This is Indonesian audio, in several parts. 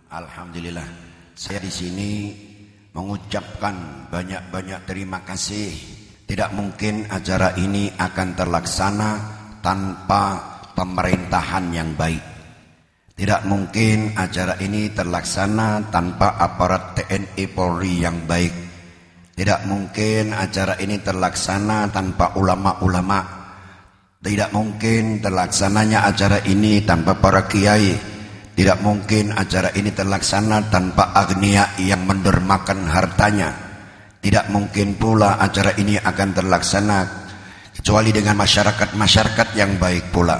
Alhamdulillah, saya di sini mengucapkan banyak-banyak terima kasih. Tidak mungkin acara ini akan terlaksana tanpa pemerintahan yang baik. Tidak mungkin acara ini terlaksana tanpa aparat TNI Polri yang baik. Tidak mungkin acara ini terlaksana tanpa ulama-ulama. Tidak mungkin terlaksananya acara ini tanpa para kiai. Tidak mungkin acara ini terlaksana tanpa agnia yang mendermakan hartanya. Tidak mungkin pula acara ini akan terlaksana kecuali dengan masyarakat yang baik pula.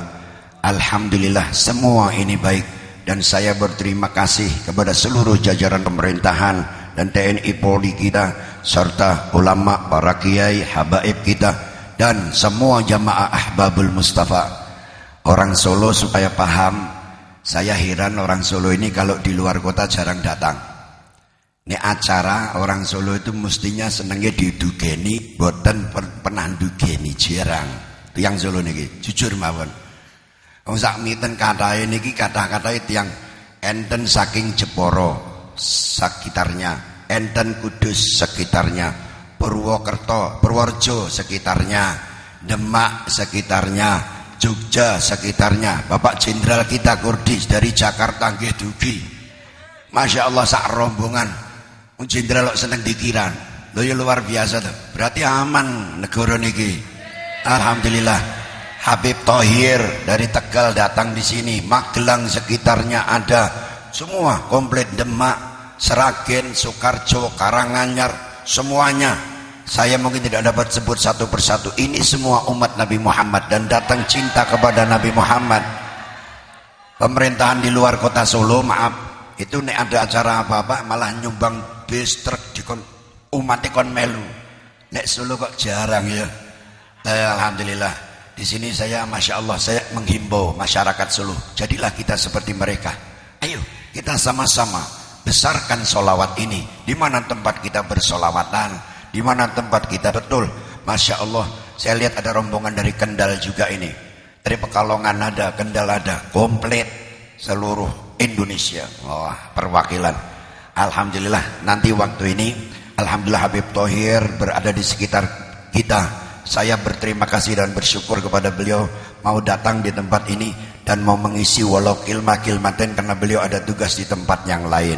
Alhamdulillah semua ini baik, dan saya berterima kasih kepada seluruh jajaran pemerintahan dan TNI Polri kita, serta ulama, para kiai, habaib kita, dan semua jamaah Ahbabul Mustafa. Orang Solo supaya paham, saya heran orang Solo ini kalau di luar kota jarang datang. Ini acara orang Solo itu mestinya senengnya didugeni, boten pernah dugeni, jarang. Itu yang Solo niki, jujur mawon. Wong sak miten katahe niki kata-katahe tiyang enten saking Jepara sekitarnya, enten Kudus sekitarnya, Purwokerto, Purworejo sekitarnya, Demak sekitarnya, Jogja sekitarnya. Bapak Jenderal kita Kurdis dari Jakarta nggih dugi. Masya Allah sak rombongan. Jenderal kok seneng dikiran. Lho ya luar biasa tuh. Berarti aman negara niki. Alhamdulillah. Habib Thohir dari Tegal datang di sini. Magelang sekitarnya ada. Semua komplit, Demak, Seragen, Sukarjo, Karanganyar, semuanya. Saya mungkin tidak dapat sebut satu persatu. Ini semua umat Nabi Muhammad dan datang cinta kepada Nabi Muhammad. Pemerintahan di luar kota Solo, maaf, itu nek ada acara apa-apa malah nyumbang bis truk dikon umat ikon melu. Nek Solo kok jarang ya. Alhamdulillah. Di sini saya Masya Allah, saya menghimbau masyarakat Solo, jadilah kita seperti mereka. Ayo kita sama-sama besarkan solawat ini. Di mana tempat kita bersolawatan, di mana tempat kita betul. Masya Allah, saya lihat ada rombongan dari Kendal juga ini. Dari Pekalongan ada, Kendal ada, komplit seluruh Indonesia. Wah, perwakilan. Alhamdulillah, nanti waktu ini alhamdulillah Habib Thohir berada di sekitar kita. Saya berterima kasih dan bersyukur kepada beliau mau datang di tempat ini dan mau mengisi walau kilmaten karena beliau ada tugas di tempat yang lain.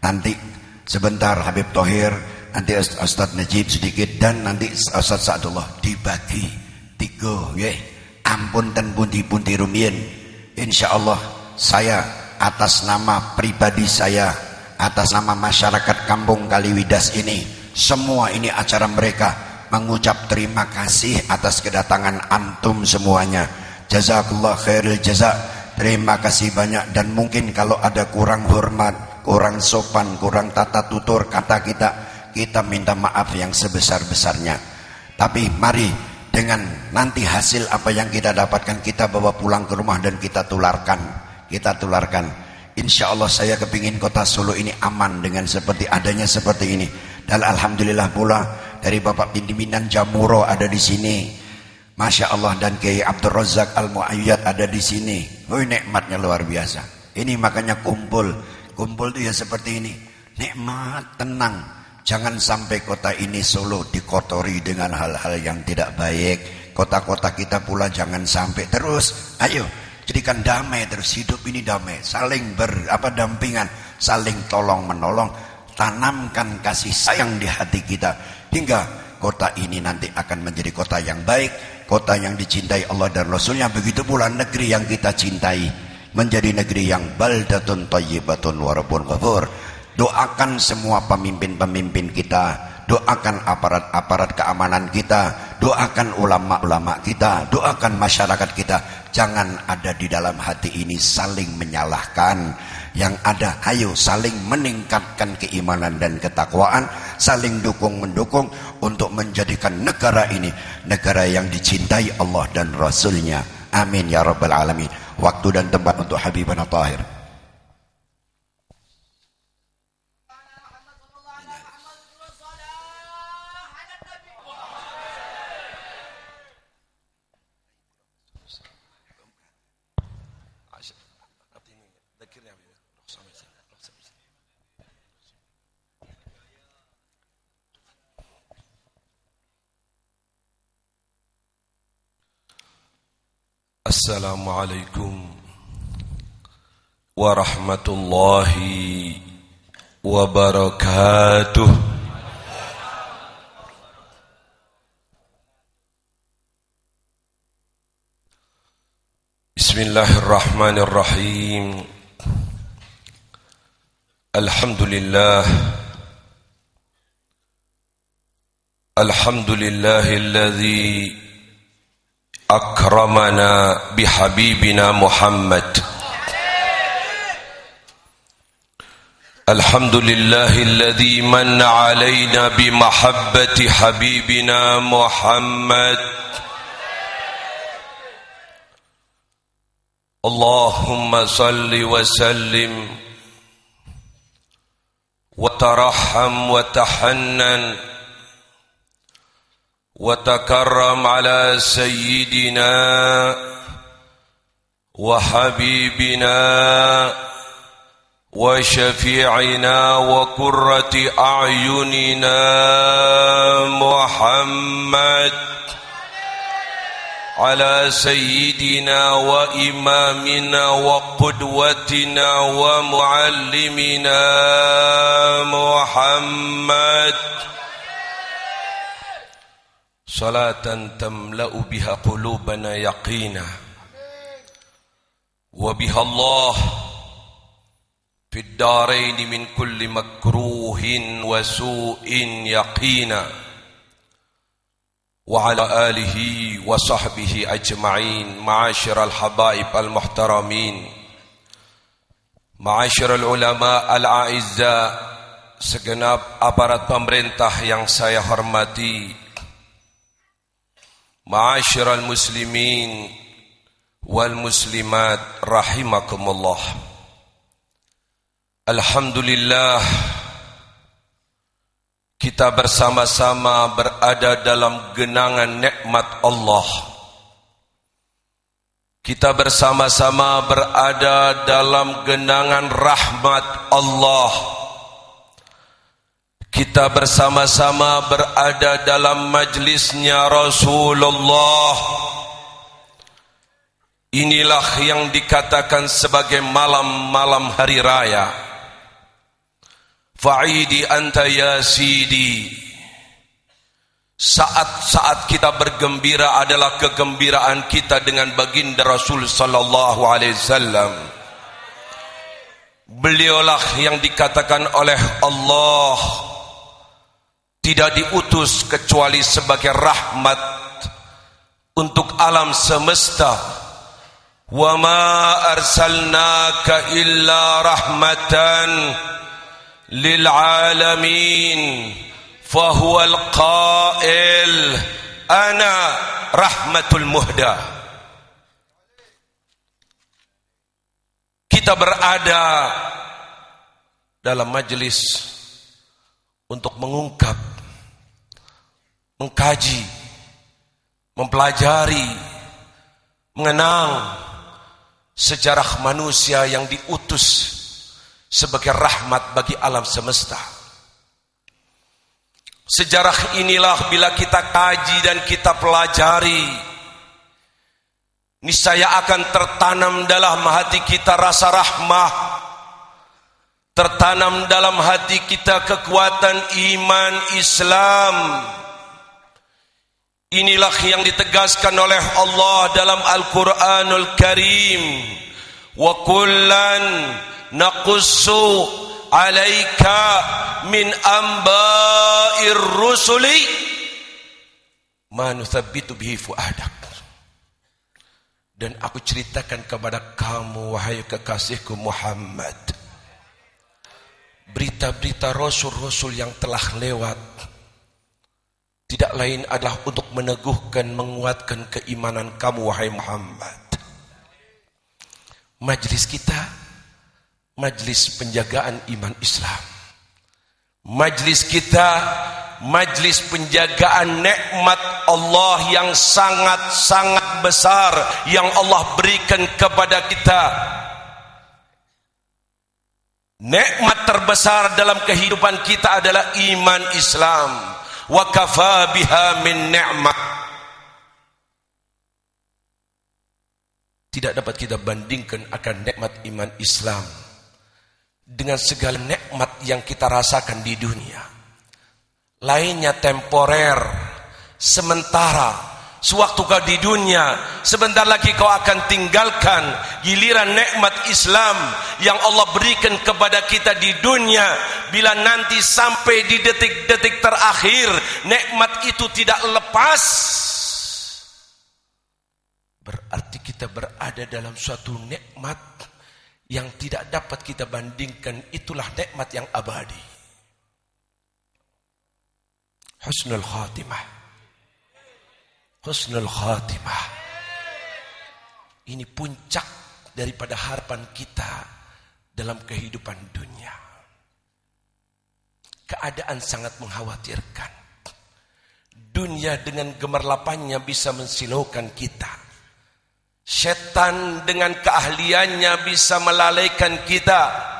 Nanti sebentar Habib Thohir, nanti Ustaz Najib sedikit, dan nanti Ustaz Sa'dullah dibagi tiga nggih. Ampun ten pundi-pundi rumiyin. Insyaallah saya atas nama pribadi saya, atas nama masyarakat Kampung Kaliwidas ini, semua ini acara mereka, mengucap terima kasih atas kedatangan antum semuanya. Jazakallah khairil jaza. Terima kasih banyak, dan mungkin kalau ada kurang hormat, kurang sopan, kurang tata tutur kata kita minta maaf yang sebesar-besarnya. Tapi mari dengan nanti hasil apa yang kita dapatkan kita bawa pulang ke rumah dan kita tularkan. Insya Allah saya kepingin kota Solo ini aman dengan seperti adanya seperti ini. Dan alhamdulillah pula dari Bapak pimpinan Jamuro ada di sini. Masya Allah, dan Kiai Abdul Razak Al-Mu'ayyad ada di sini. Oh, nikmatnya luar biasa. Ini makanya kumpul itu ya seperti ini. Nikmat, tenang. Jangan sampai kota ini Solo dikotori dengan hal-hal yang tidak baik. Kota-kota kita pula jangan sampai terus. Ayo, jadikan damai terus, hidup ini damai. Saling dampingan, saling tolong menolong. Tanamkan kasih sayang di hati kita hingga kota ini nanti akan menjadi kota yang baik, kota yang dicintai Allah dan Rasulnya. Begitu pula negeri yang kita cintai menjadi negeri yang baldatun thayyibatun wa rabbun ghafur. Doakan semua pemimpin-pemimpin kita, doakan aparat-aparat keamanan kita, doakan ulama-ulama kita, doakan masyarakat kita. Jangan ada di dalam hati ini saling menyalahkan. Yang ada, ayo saling meningkatkan keimanan dan ketakwaan, saling dukung-mendukung untuk menjadikan negara ini negara yang dicintai Allah dan Rasulnya. Amin ya rabbal alamin. Waktu dan tempat untuk Habibana Tahir. Assalamualaikum warahmatullahi wabarakatuh. Bismillahirrahmanirrahim. Alhamdulillah. Alhamdulillahilladzi akramana bihabibina Muhammad. Alhamdulillahilladzi manna alaina bimahabbati habibina Muhammad. Allahumma salli wa sallim wa tarahham wa tahannan وتكرم على سيدنا وحبيبنا وشفيعنا وقرة أعيننا محمد على سيدنا وإمامنا وقدوتنا ومعلمنا محمد صلاة تملأ بها قلوبنا يقينا وبها الله في الدارين من كل مكروه وسوء يقينا وعلى آله وصحبه أجمعين. معاشر الحبائب المحترمين، معاشر العلماء الأعزاء, segenap aparat pemerintah yang saya hormati, ma'asyiral muslimin wal muslimat rahimakumullah. Alhamdulillah, kita bersama-sama berada dalam genangan nikmat Allah. Kita bersama-sama berada dalam genangan rahmat Allah. Kita bersama-sama berada dalam majlisnya Rasulullah. Inilah yang dikatakan sebagai malam-malam hari raya. Fa'idi anta ya sidi. Saat-saat kita bergembira adalah kegembiraan kita dengan baginda Rasul sallallahu alaihi wasallam. Beliaulah yang dikatakan oleh Allah tidak diutus kecuali sebagai rahmat untuk alam semesta. Wa ma arsalnaka illa rahmatan lil alamin. Fahuwal qail ana rahmatul muhda. Kita berada dalam majelis untuk mengungkap, mengkaji, mempelajari, mengenang sejarah manusia yang diutus sebagai rahmat bagi alam semesta. Sejarah inilah bila kita kaji dan kita pelajari, niscaya akan tertanam dalam hati kita rasa rahmah, tertanam dalam hati kita kekuatan iman Islam. Inilah yang ditegaskan oleh Allah dalam Al-Quranul Karim. Wa kullan naqussu alaika min amba'ir rusuli ma nuthabbitu bihi fuadak. Dan aku ceritakan kepada kamu, wahai kekasihku Muhammad, berita-berita rasul-rasul yang telah lewat, tidak lain adalah untuk meneguhkan, menguatkan keimanan kamu, wahai Muhammad. Majlis kita, majlis penjagaan iman Islam. Majlis kita, majlis penjagaan nikmat Allah yang sangat-sangat besar yang Allah berikan kepada kita. Nikmat terbesar dalam kehidupan kita adalah iman Islam. Wa kafa biha min ni'mah. tidak dapat kita bandingkan akan nikmat iman Islam dengan segala nikmat yang kita rasakan di dunia. Lainnya temporer, sementara. Sewaktu kau di dunia, sebentar lagi kau akan tinggalkan. Giliran nikmat Islam yang Allah berikan kepada kita di dunia, bila nanti sampai di detik-detik terakhir nikmat itu tidak lepas, berarti kita berada dalam suatu nikmat yang tidak dapat kita bandingkan. Itulah nikmat yang abadi. Husnul khatimah. Husnul khatimah. Ini puncak daripada harapan kita dalam kehidupan dunia. Keadaan sangat mengkhawatirkan. Dunia dengan gemerlapannya bisa mensilaukan kita. Setan dengan keahliannya bisa melalaikan kita.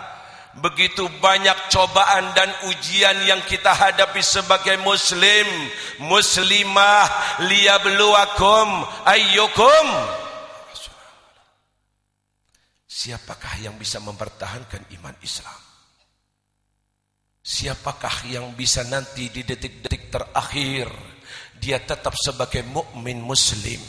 Begitu banyak cobaan dan ujian yang kita hadapi sebagai muslim, muslimah, liyabluwakum ayyukum. Siapakah yang bisa mempertahankan iman Islam? Siapakah yang bisa nanti di detik-detik terakhir dia tetap sebagai mukmin muslim?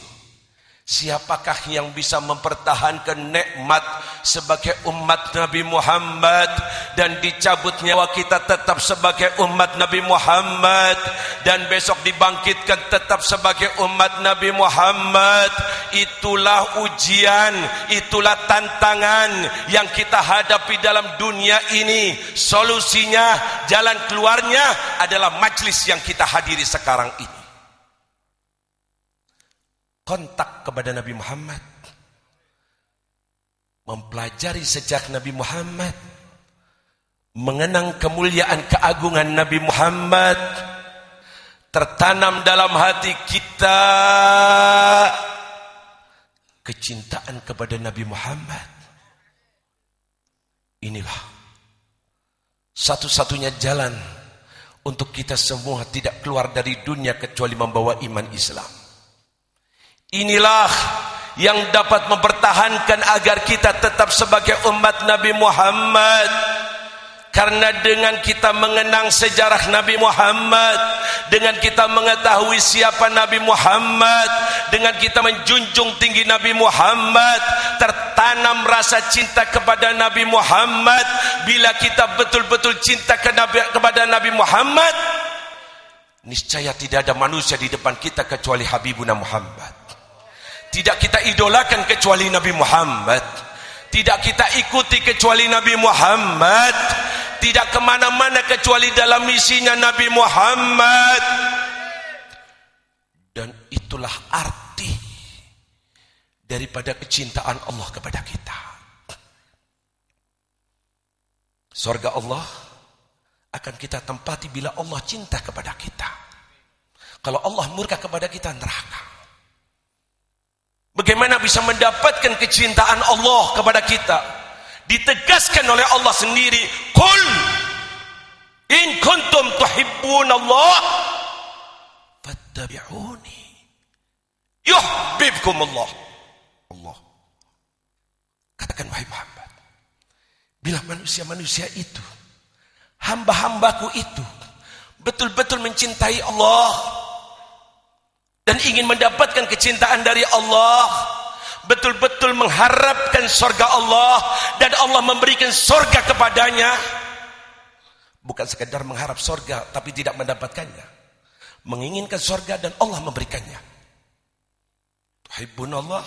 Siapakah yang bisa mempertahankan nikmat sebagai umat Nabi Muhammad dan dicabut nyawa kita tetap sebagai umat Nabi Muhammad dan besok dibangkitkan tetap sebagai umat Nabi Muhammad? Itulah ujian, itulah tantangan yang kita hadapi dalam dunia ini. Solusinya, jalan keluarnya adalah majlis yang kita hadiri sekarang ini. Kontak kepada Nabi Muhammad, mempelajari sejak Nabi Muhammad, mengenang kemuliaan keagungan Nabi Muhammad, tertanam dalam hati kita kecintaan kepada Nabi Muhammad. Inilah satu-satunya jalan untuk kita semua tidak keluar dari dunia kecuali membawa iman Islam. Inilah yang dapat mempertahankan agar kita tetap sebagai umat Nabi Muhammad. Karena dengan kita mengenang sejarah Nabi Muhammad, dengan kita mengetahui siapa Nabi Muhammad, dengan kita menjunjung tinggi Nabi Muhammad, tertanam rasa cinta kepada Nabi Muhammad. Bila kita betul-betul cinta kepada Nabi Muhammad, niscaya tidak ada manusia di depan kita kecuali Habibuna Muhammad. Tidak kita idolakan kecuali Nabi Muhammad. Tidak kita ikuti kecuali Nabi Muhammad. Tidak kemana-mana kecuali dalam misinya Nabi Muhammad. Dan itulah arti daripada kecintaan Allah kepada kita. Surga Allah akan kita tempati bila Allah cinta kepada kita. Kalau Allah murka kepada kita, neraka. Bagaimana bisa mendapatkan kecintaan Allah kepada kita? Ditegaskan oleh Allah sendiri, "Qul in kuntum tuhibbunallah fattabi'uni yuhibbukumullah." Allah katakan, wahai Muhammad, bila manusia-manusia itu, hamba-hambaku itu betul-betul mencintai Allah dan ingin mendapatkan kecintaan dari Allah, betul-betul mengharapkan surga Allah, dan Allah memberikan surga kepadanya, bukan sekedar mengharap surga tapi tidak mendapatkannya, menginginkan surga dan Allah memberikannya. Tuhibbunallah,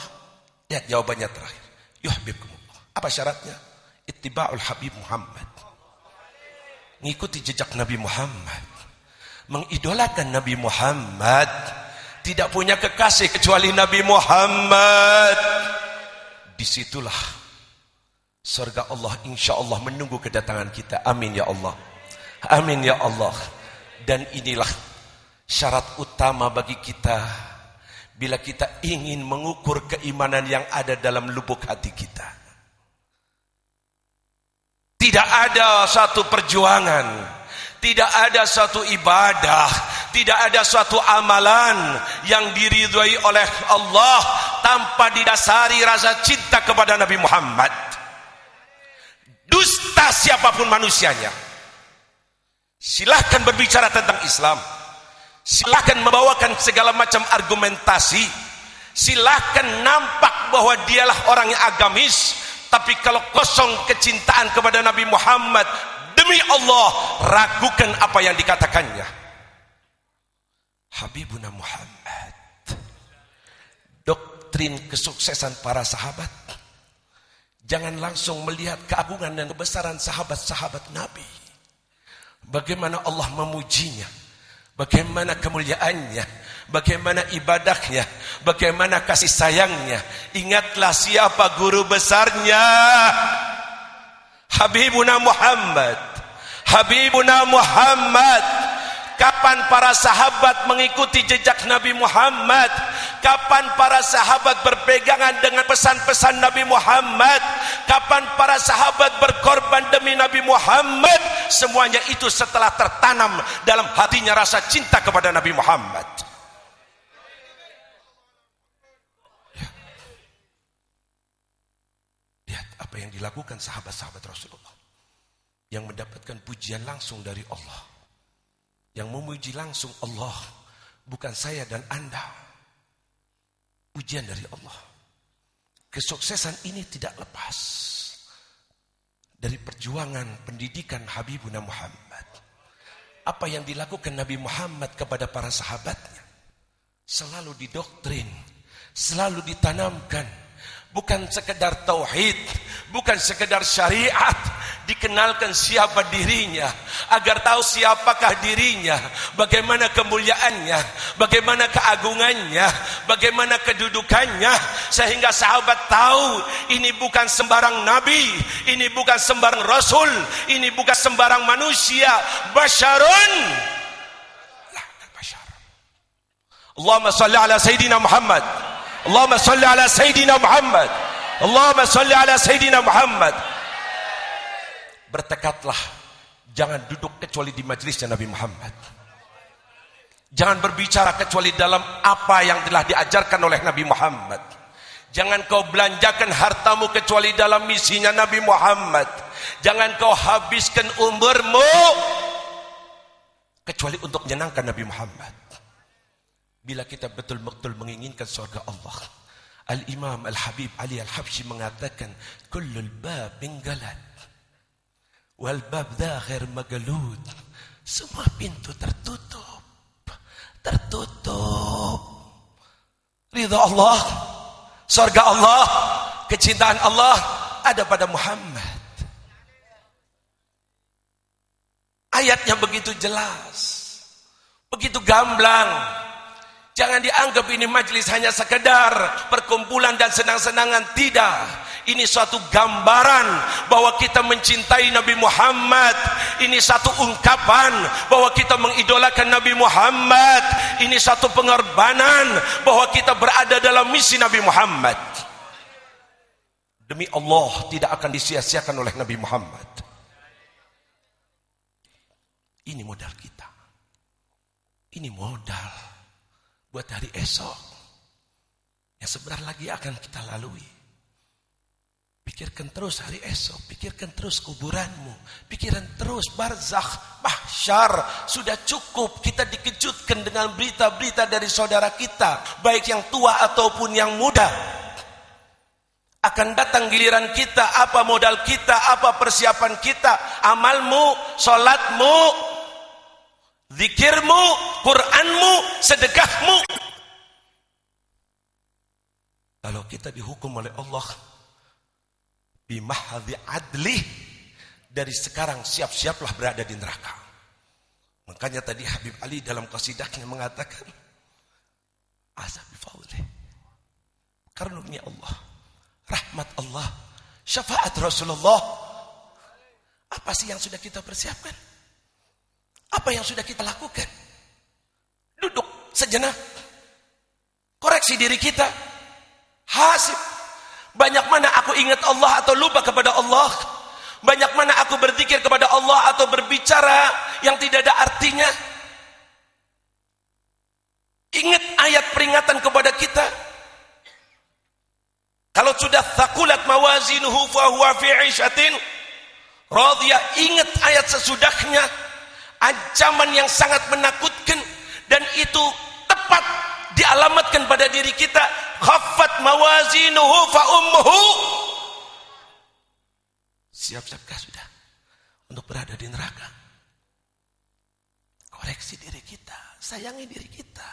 lihat jawabannya terakhir, yuhibbukumullah. Apa syaratnya? Ittiba'ul Habib Muhammad, ngikuti jejak Nabi Muhammad, mengidolakan Nabi Muhammad. Tidak punya kekasih kecuali Nabi Muhammad. Disitulah surga Allah insya Allah menunggu kedatangan kita. Amin ya Allah. Amin ya Allah. Dan inilah syarat utama bagi kita bila kita ingin mengukur keimanan yang ada dalam lubuk hati kita. Tidak ada satu perjuangan, tidak ada satu ibadah, tidak ada suatu amalan yang diridhai oleh Allah tanpa didasari rasa cinta kepada Nabi Muhammad, dusta siapapun manusianya. Silahkan berbicara tentang Islam, silahkan membawakan segala macam argumentasi, silahkan nampak bahwa dialah orang yang agamis, tapi kalau kosong kecintaan kepada Nabi Muhammad, demi Allah ragukan apa yang dikatakannya. Habibuna Muhammad, doktrin kesuksesan para sahabat, jangan langsung melihat keagungan dan kebesaran sahabat-sahabat Nabi, bagaimana Allah memujinya, bagaimana kemuliaannya, bagaimana ibadahnya, bagaimana kasih sayangnya. Ingatlah siapa guru besarnya, Habibuna Muhammad. Habibuna Muhammad. Kapan para sahabat mengikuti jejak Nabi Muhammad? Kapan para sahabat berpegangan dengan pesan-pesan Nabi Muhammad? Kapan para sahabat berkorban demi Nabi Muhammad? Semuanya itu setelah tertanam dalam hatinya rasa cinta kepada Nabi Muhammad. Lihat apa yang dilakukan sahabat-sahabat Rasulullah yang mendapatkan pujian langsung dari Allah. Yang memuji langsung Allah, bukan saya dan Anda. Ujian dari Allah. Kesuksesan ini tidak lepas dari perjuangan pendidikan Habibuna Muhammad. Apa yang dilakukan Nabi Muhammad kepada para sahabatnya selalu didoktrin, selalu ditanamkan. Bukan sekedar tauhid, bukan sekedar syariat, dikenalkan siapa dirinya, agar tahu siapakah dirinya, bagaimana kemuliaannya, bagaimana keagungannya, bagaimana kedudukannya, sehingga sahabat tahu ini bukan sembarang nabi, ini bukan sembarang rasul, ini bukan sembarang manusia, basyarun. Allahumma salli ala Sayyidina Muhammad. Allahumma salli ala Sayyidina Muhammad. Allahumma salli ala Sayyidina Muhammad. Bertekadlah, jangan duduk kecuali di majelisnya Nabi Muhammad. Jangan berbicara kecuali dalam apa yang telah diajarkan oleh Nabi Muhammad. Jangan kau belanjakan hartamu kecuali dalam misinya Nabi Muhammad. Jangan kau habiskan umurmu kecuali untuk menyenangkan Nabi Muhammad. Bila kita betul-betul menginginkan surga Allah, Al-Imam Al-Habib Ali Al-Habsyi mengatakan, kullul bab minggalat wal bab dakhir magalud. Semua pintu tertutup, tertutup. Ridha Allah, surga Allah, kecintaan Allah ada pada Muhammad. Ayatnya begitu jelas, begitu gamblang. Jangan dianggap ini majelis hanya sekedar perkumpulan dan senang-senangan. Tidak. Ini suatu gambaran bahwa kita mencintai Nabi Muhammad. Ini satu ungkapan bahwa kita mengidolakan Nabi Muhammad. Ini satu pengorbanan bahwa kita berada dalam misi Nabi Muhammad. Demi Allah tidak akan disia-siakan oleh Nabi Muhammad. Ini modal kita. Ini modal buat hari esok yang sebentar lagi akan kita lalui. Pikirkan terus hari esok, pikirkan terus kuburanmu, pikirkan terus barzakh, mahsyar. Sudah cukup kita dikejutkan dengan berita-berita dari saudara kita, baik yang tua ataupun yang muda. Akan datang giliran kita, apa modal kita, apa persiapan kita, amalmu, salatmu, zikirmu, Quranmu, sedekahmu. Kalau kita dihukum oleh Allah bimahadhi adli, dari sekarang siap-siaplah berada di neraka. Makanya tadi Habib Ali dalam qasidahnya mengatakan, azab bifaulih, karunia Allah, rahmat Allah, syafaat Rasulullah. Apa sih yang sudah kita persiapkan? Apa yang sudah kita lakukan? Duduk sejenak, koreksi diri kita, hasib. Banyak mana aku ingat Allah atau lupa kepada Allah? Banyak mana aku berzikir kepada Allah atau berbicara yang tidak ada artinya? Ingat ayat peringatan kepada kita. Kalau sudah thaqulat mawazinuhu fa huwa fi 'ishatin radiyah. Ingat ayat sesudahnya, ancaman yang sangat menakutkan, dan itu tepat dialamatkan pada diri kita. Khaffat mawazinuhu fa ummuhu. Siap-siapkah sudah untuk berada di neraka? Koreksi diri kita, sayangi diri kita.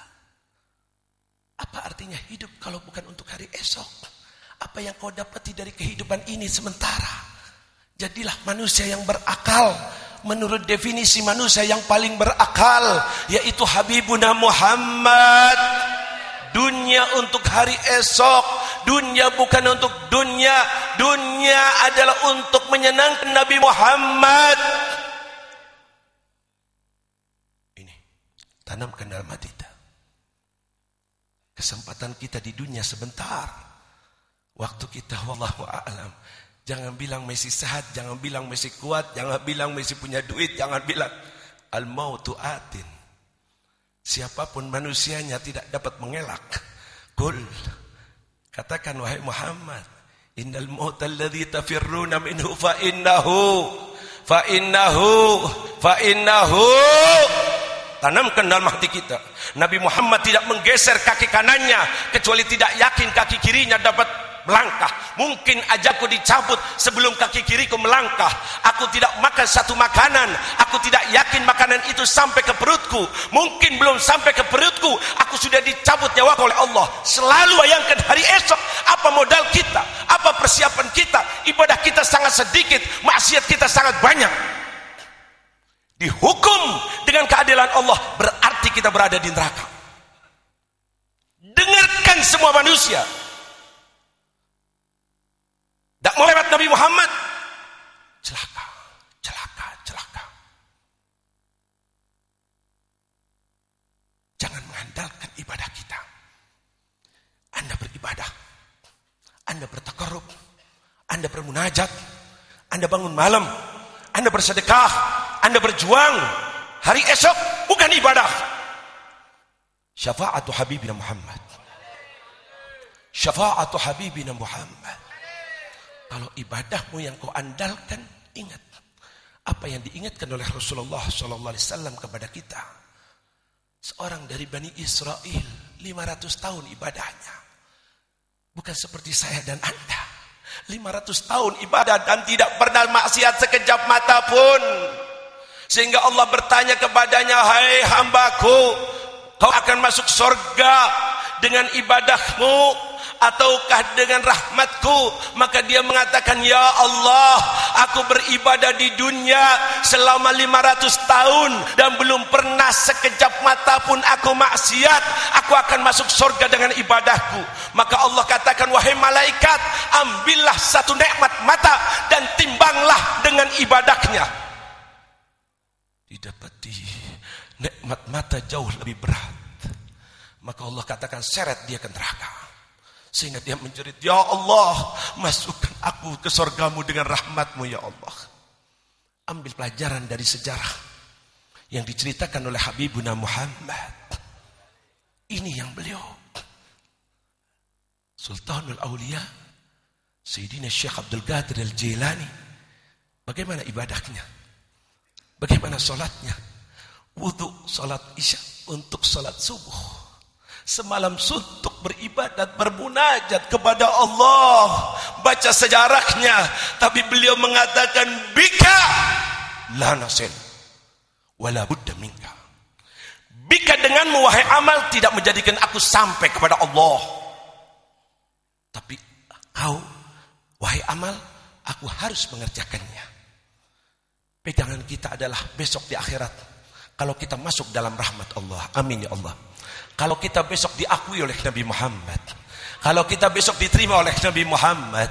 Apa artinya hidup kalau bukan untuk hari esok? Apa yang kau dapati dari kehidupan ini sementara? Jadilah manusia yang berakal menurut definisi manusia yang paling berakal, yaitu Habibuna Muhammad. Dunia untuk hari esok, dunia bukan untuk dunia. Dunia adalah untuk menyenangkan Nabi Muhammad. Ini tanamkan dalam hati kita. Kesempatan kita di dunia sebentar. Waktu kita wallahu a'lam. Jangan bilang masih sehat, jangan bilang masih kuat, jangan bilang masih punya duit, jangan bilang al-mautu atin. Siapapun manusianya tidak dapat mengelak. Qul, katakan wahai Muhammad, innal mautal ladzi tafirruna minhu fa innahu. Tanamkan dalam hati kita. Nabi Muhammad tidak menggeser kaki kanannya kecuali tidak yakin kaki kirinya dapat melangkah. Mungkin ajaku dicabut sebelum kaki kiriku melangkah. Aku tidak makan satu makanan, aku tidak yakin makanan itu sampai ke perutku. Mungkin belum sampai ke perutku, aku sudah dicabut nyawaku oleh Allah. Selalu bayangkan hari esok. Apa modal kita? Apa persiapan kita? Ibadah kita sangat sedikit, maksiat kita sangat banyak. Dihukum dengan keadilan Allah, berarti kita berada di neraka. Dengarkan semua manusia. Tak mau lewat Nabi Muhammad, celaka. Jangan mengandalkan ibadah kita. Anda beribadah, Anda bertakarrub, Anda bermunajat, Anda bangun malam, Anda bersedekah, Anda berjuang. Hari esok bukan ibadah. Syafa'atu Habibina Muhammad. Syafa'atu Habibina Muhammad. Kalau ibadahmu yang kau andalkan, ingat apa yang diingatkan oleh Rasulullah SAW kepada kita. Seorang dari Bani Israel, 500 tahun ibadahnya. Bukan seperti saya dan Anda. 500 tahun ibadah dan tidak pernah maksiat sekejap mata pun. Sehingga Allah bertanya kepadanya, hai hambaku, kau akan masuk surga dengan ibadahmu ataukah dengan rahmatku? Maka dia mengatakan, ya Allah, aku beribadah di dunia selama 500 tahun dan belum pernah sekejap mata pun aku maksiat. Aku akan masuk surga dengan ibadahku. Maka Allah katakan, wahai malaikat, ambillah satu nikmat mata dan timbanglah dengan ibadahnya. Didapati nikmat mata jauh lebih berat. Maka Allah katakan, seret dia ke neraka. Sehingga dia menjerit, ya Allah, masukkan aku ke surgamu dengan rahmatmu ya Allah. Ambil pelajaran dari sejarah yang diceritakan oleh Habibuna Muhammad. Ini yang beliau, Sultanul Aulia, Sayyidina Syekh Abdul Qadir Al-Jilani. Bagaimana ibadahnya? Bagaimana sholatnya? Wudhu, sholat isya untuk sholat subuh. Semalam suntuk beribadat, bermunajat kepada Allah. Baca sejarahnya, tapi beliau mengatakan, bika la nasil wala budda minka. Bika denganmu wahai amal tidak menjadikan aku sampai kepada Allah. Tapi kau wahai amal, aku harus mengerjakannya. Pegangan kita adalah besok di akhirat, kalau kita masuk dalam rahmat Allah. Amin ya Allah. Kalau kita besok diakui oleh Nabi Muhammad, kalau kita besok diterima oleh Nabi Muhammad,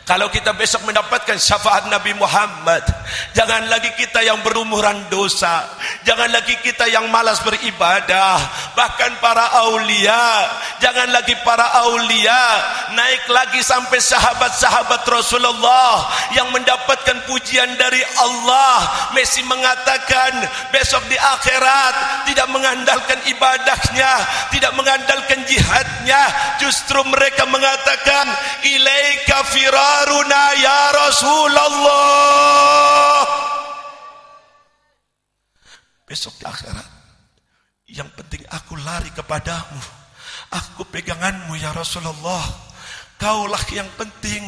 kalau kita besok mendapatkan syafaat Nabi Muhammad, jangan lagi kita yang berumuran dosa, jangan lagi kita yang malas beribadah. Bahkan para aulia, jangan lagi para aulia, naik lagi sampai sahabat-sahabat Rasulullah yang mendapatkan pujian ujian dari Allah. Messi mengatakan besok di akhirat tidak mengandalkan ibadahnya, tidak mengandalkan jihadnya. Justru mereka mengatakan ilaika firaruna ya Rasulullah. Besok di akhirat yang penting aku lari kepadamu, aku peganganmu ya Rasulullah. Kaulah yang penting,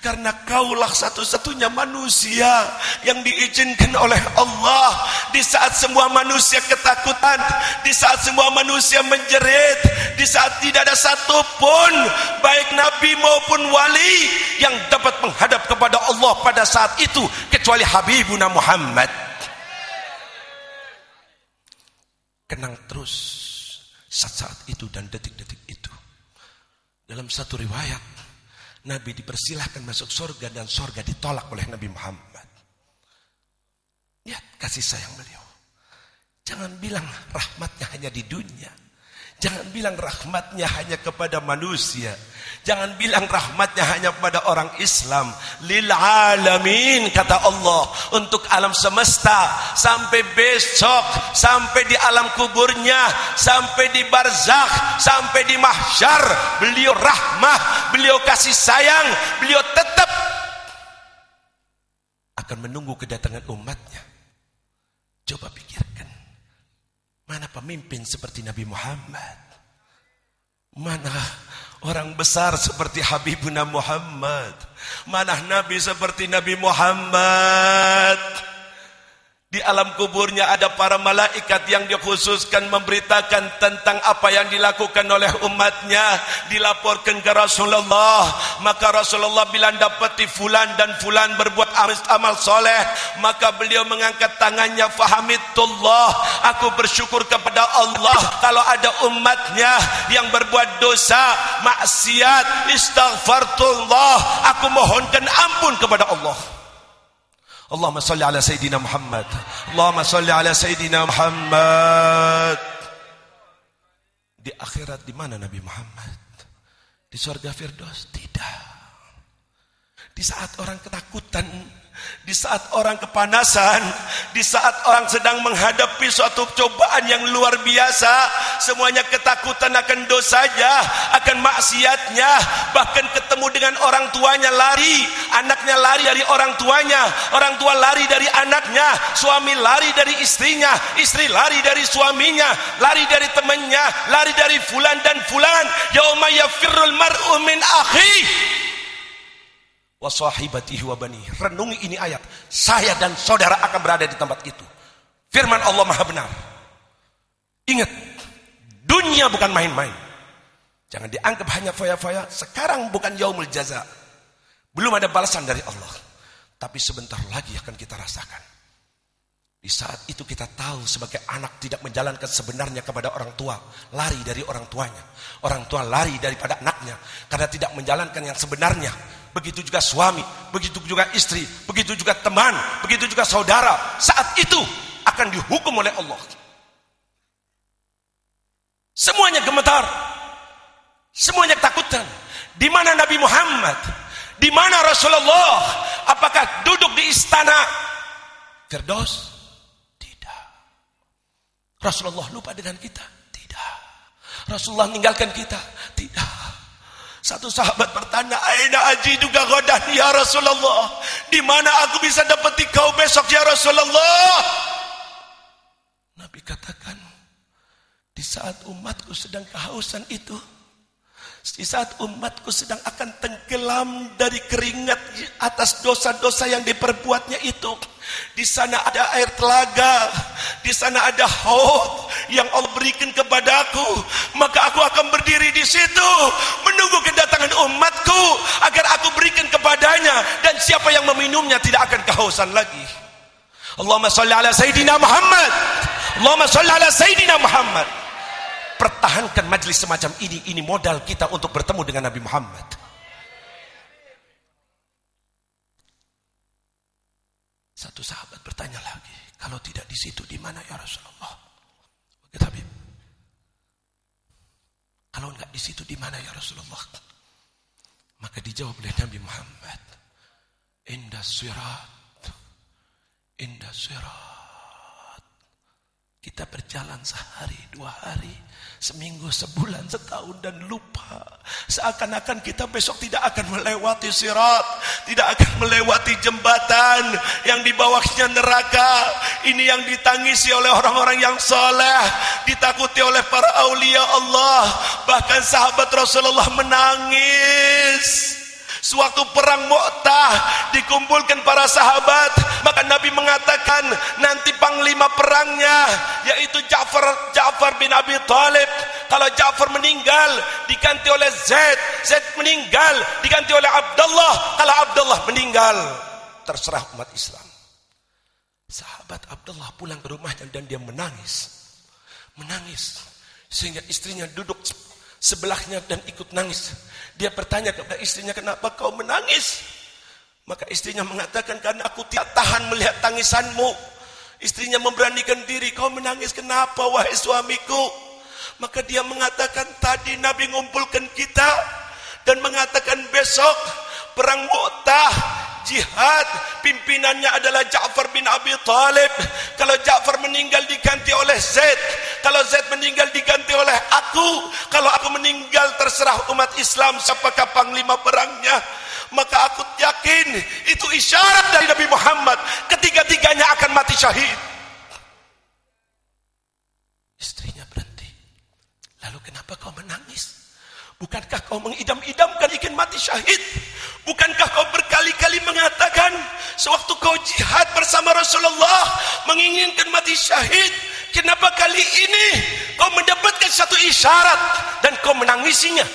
karena kaulah satu-satunya manusia yang diizinkan oleh Allah. Di saat semua manusia ketakutan, di saat semua manusia menjerit, di saat tidak ada satupun baik nabi maupun wali yang dapat menghadap kepada Allah pada saat itu kecuali Habibuna Muhammad. Kenang terus saat-saat itu dan detik-detik itu. Dalam satu riwayat, Nabi dipersilahkan masuk surga dan surga ditolak oleh Nabi Muhammad. Lihat kasih sayang beliau. Jangan bilang rahmatnya hanya di dunia. Jangan bilang rahmatnya hanya kepada manusia. Jangan bilang rahmatnya hanya kepada orang Islam. Lil alamin, kata Allah, untuk alam semesta. Sampai besok, sampai di alam kuburnya, sampai di barzakh, sampai di mahsyar, beliau rahmah, beliau kasih sayang, beliau tetap akan menunggu kedatangan umatnya. Coba pikirkan, mana pemimpin seperti Nabi Muhammad? Mana orang besar seperti Habibuna Muhammad? Mana nabi seperti Nabi Muhammad? Di alam kuburnya ada para malaikat yang dikhususkan memberitakan tentang apa yang dilakukan oleh umatnya. Dilaporkan ke Rasulullah. Maka Rasulullah bila dapati fulan dan fulan berbuat amal soleh, maka beliau mengangkat tangannya, fahamitullah, aku bersyukur kepada Allah. Kalau ada umatnya yang berbuat dosa, maksiat, istighfarullah, aku mohonkan ampun kepada Allah. Allahumma salli ala Sayyidina Muhammad. Allahumma salli ala Sayyidina Muhammad. Di akhirat di mana Nabi Muhammad? Di surga Firdaus? Tidak. Di saat orang ketakutan, di saat orang kepanasan, di saat orang sedang menghadapi suatu cobaan yang luar biasa, semuanya ketakutan akan dosanya, akan maksiatnya, bahkan ketemu dengan orang tuanya lari, anaknya lari dari orang tuanya, orang tua lari dari anaknya, suami lari dari istrinya, istri lari dari suaminya, lari dari temannya, lari dari fulan dan fulan. Yauma yafirrul mar'u min akhihi wa sahibatihi wa bani. Renungi ini ayat. Saya dan saudara akan berada di tempat itu. Firman Allah Maha benar. Ingat, dunia bukan main-main. Jangan dianggap hanya foya-foya. Sekarang bukan yaumul jaza. Belum ada balasan dari Allah. Tapi sebentar lagi akan kita rasakan. Di saat itu kita tahu sebagai anak tidak menjalankan sebenarnya kepada orang tua, lari dari orang tuanya. Orang tua lari daripada anaknya karena tidak menjalankan yang sebenarnya. Begitu juga suami, begitu juga istri, begitu juga teman, begitu juga saudara. Saat itu akan dihukum oleh Allah. Semuanya gemetar, semuanya ketakutan. Di mana Nabi Muhammad? Di mana Rasulullah? Apakah duduk di istana Firdaus? Rasulullah lupa dengan kita? Tidak. Rasulullah meninggalkan kita? Tidak. Satu sahabat bertanya, aina ajiduka ghadan ya Rasulullah? Di mana aku bisa dapati kau besok ya Rasulullah? Nabi katakan, di saat umatku sedang kehausan itu, di saat umatku sedang akan tenggelam dari keringat atas dosa-dosa yang diperbuatnya itu, di sana ada air telaga, di sana ada haud yang Allah berikan kepadaku, maka aku akan berdiri di situ menunggu kedatangan umatku agar aku berikan kepadanya, dan siapa yang meminumnya tidak akan kehausan lagi. Allahumma shalli ala Sayyidina Muhammad. Allahumma shalli ala Sayyidina Muhammad. Pertahankan majlis semacam ini modal kita untuk bertemu dengan Nabi Muhammad. Satu sahabat bertanya lagi, kalau tidak di situ di mana ya Rasulullah? Kata Habib, kalau enggak di situ di mana ya Rasulullah? Maka dijawab oleh Nabi Muhammad, inda sirat, indah sirat. Kita berjalan sehari, 2 hari, seminggu, sebulan, setahun dan lupa. Seakan-akan kita besok tidak akan melewati sirat, tidak akan melewati jembatan yang di bawahnya neraka. Ini yang ditangisi oleh orang-orang yang saleh, ditakuti oleh para aulia Allah. Bahkan sahabat Rasulullah menangis. Sewaktu perang Mu'tah dikumpulkan para sahabat, maka Nabi mengatakan nanti panglima perangnya yaitu Ja'far bin Abi Thalib. Kalau Ja'far meninggal diganti oleh Zaid, Zaid meninggal diganti oleh Abdullah, kalau Abdullah meninggal terserah umat Islam. Sahabat Abdullah pulang ke rumahnya dan dia menangis sehingga istrinya duduk sebelahnya dan ikut nangis. Dia bertanya kepada istrinya, kenapa kau menangis? Maka istrinya mengatakan, karena aku tidak tahan melihat tangisanmu. Istrinya memberanikan diri, kau menangis kenapa wahai suamiku? Maka dia mengatakan, tadi Nabi ngumpulkan kita dan mengatakan besok perang Mu'tah, jihad, pimpinannya adalah Ja'far bin Abi Thalib. Kalau Ja'far meninggal diganti oleh Zaid, kalau Zaid meninggal diganti oleh aku, kalau aku meninggal terserah umat Islam siapakah panglima perangnya. Maka aku yakin itu isyarat dari Nabi Muhammad, ketiga-tiganya akan mati syahid. Istrinya berhenti. Lalu kenapa kau menangis? Bukankah kau mengidam-idamkan ingin mati syahid? Bukankah kau berkali-kali mengatakan sewaktu kau jihad bersama Rasulullah menginginkan mati syahid? Kenapa kali ini kau mendapatkan satu isyarat dan kau menangisinya?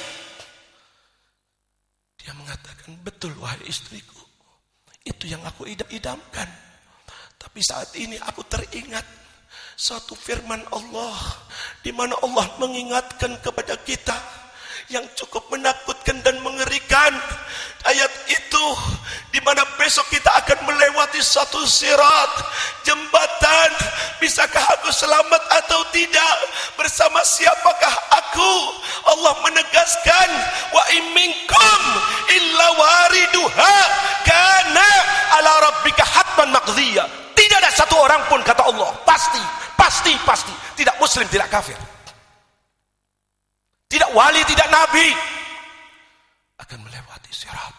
Dia mengatakan, betul wahai istriku, itu yang aku idam-idamkan. Tapi saat ini aku teringat suatu firman Allah di mana Allah mengingatkan kepada kita yang cukup menakutkan dan mengerikan. Ayat itu di mana besok kita akan melewati satu sirat, jembatan. Bisakah aku selamat atau tidak? Bersama siapakah aku? Allah menegaskan, wa in minkum illa wariduha kana ala rabbika hatman maqdhiya. Tidak ada satu orang pun, kata Allah, pasti, tidak muslim, tidak kafir, tidak wali, tidak nabi, akan melewati sirat.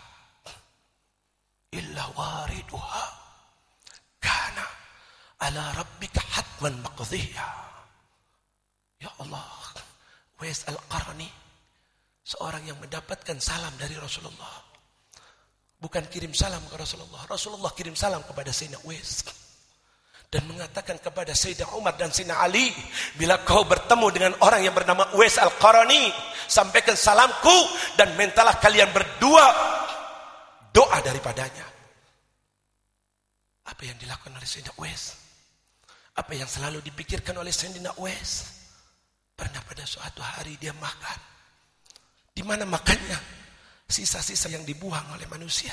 Illa wariduha kana ala rabbika hatman maqdhiya. Ya Allah, Uwais Al-Qarni, seorang yang mendapatkan salam dari Rasulullah. Bukan kirim salam ke Rasulullah, Rasulullah kirim salam kepada Sayyidina Uwais dan mengatakan kepada Sayyidina Umar dan Sayyidina Ali, bila kau bertemu dengan orang yang bernama Uwais Al-Qarni, sampaikan salamku dan mintalah kalian berdua doa daripadanya. Apa yang dilakukan oleh Sayyidina Uwais? Apa yang selalu dipikirkan oleh Sayyidina Uwais? Pernah pada suatu hari dia makan. Di mana makannya? Sisa-sisa yang dibuang oleh manusia.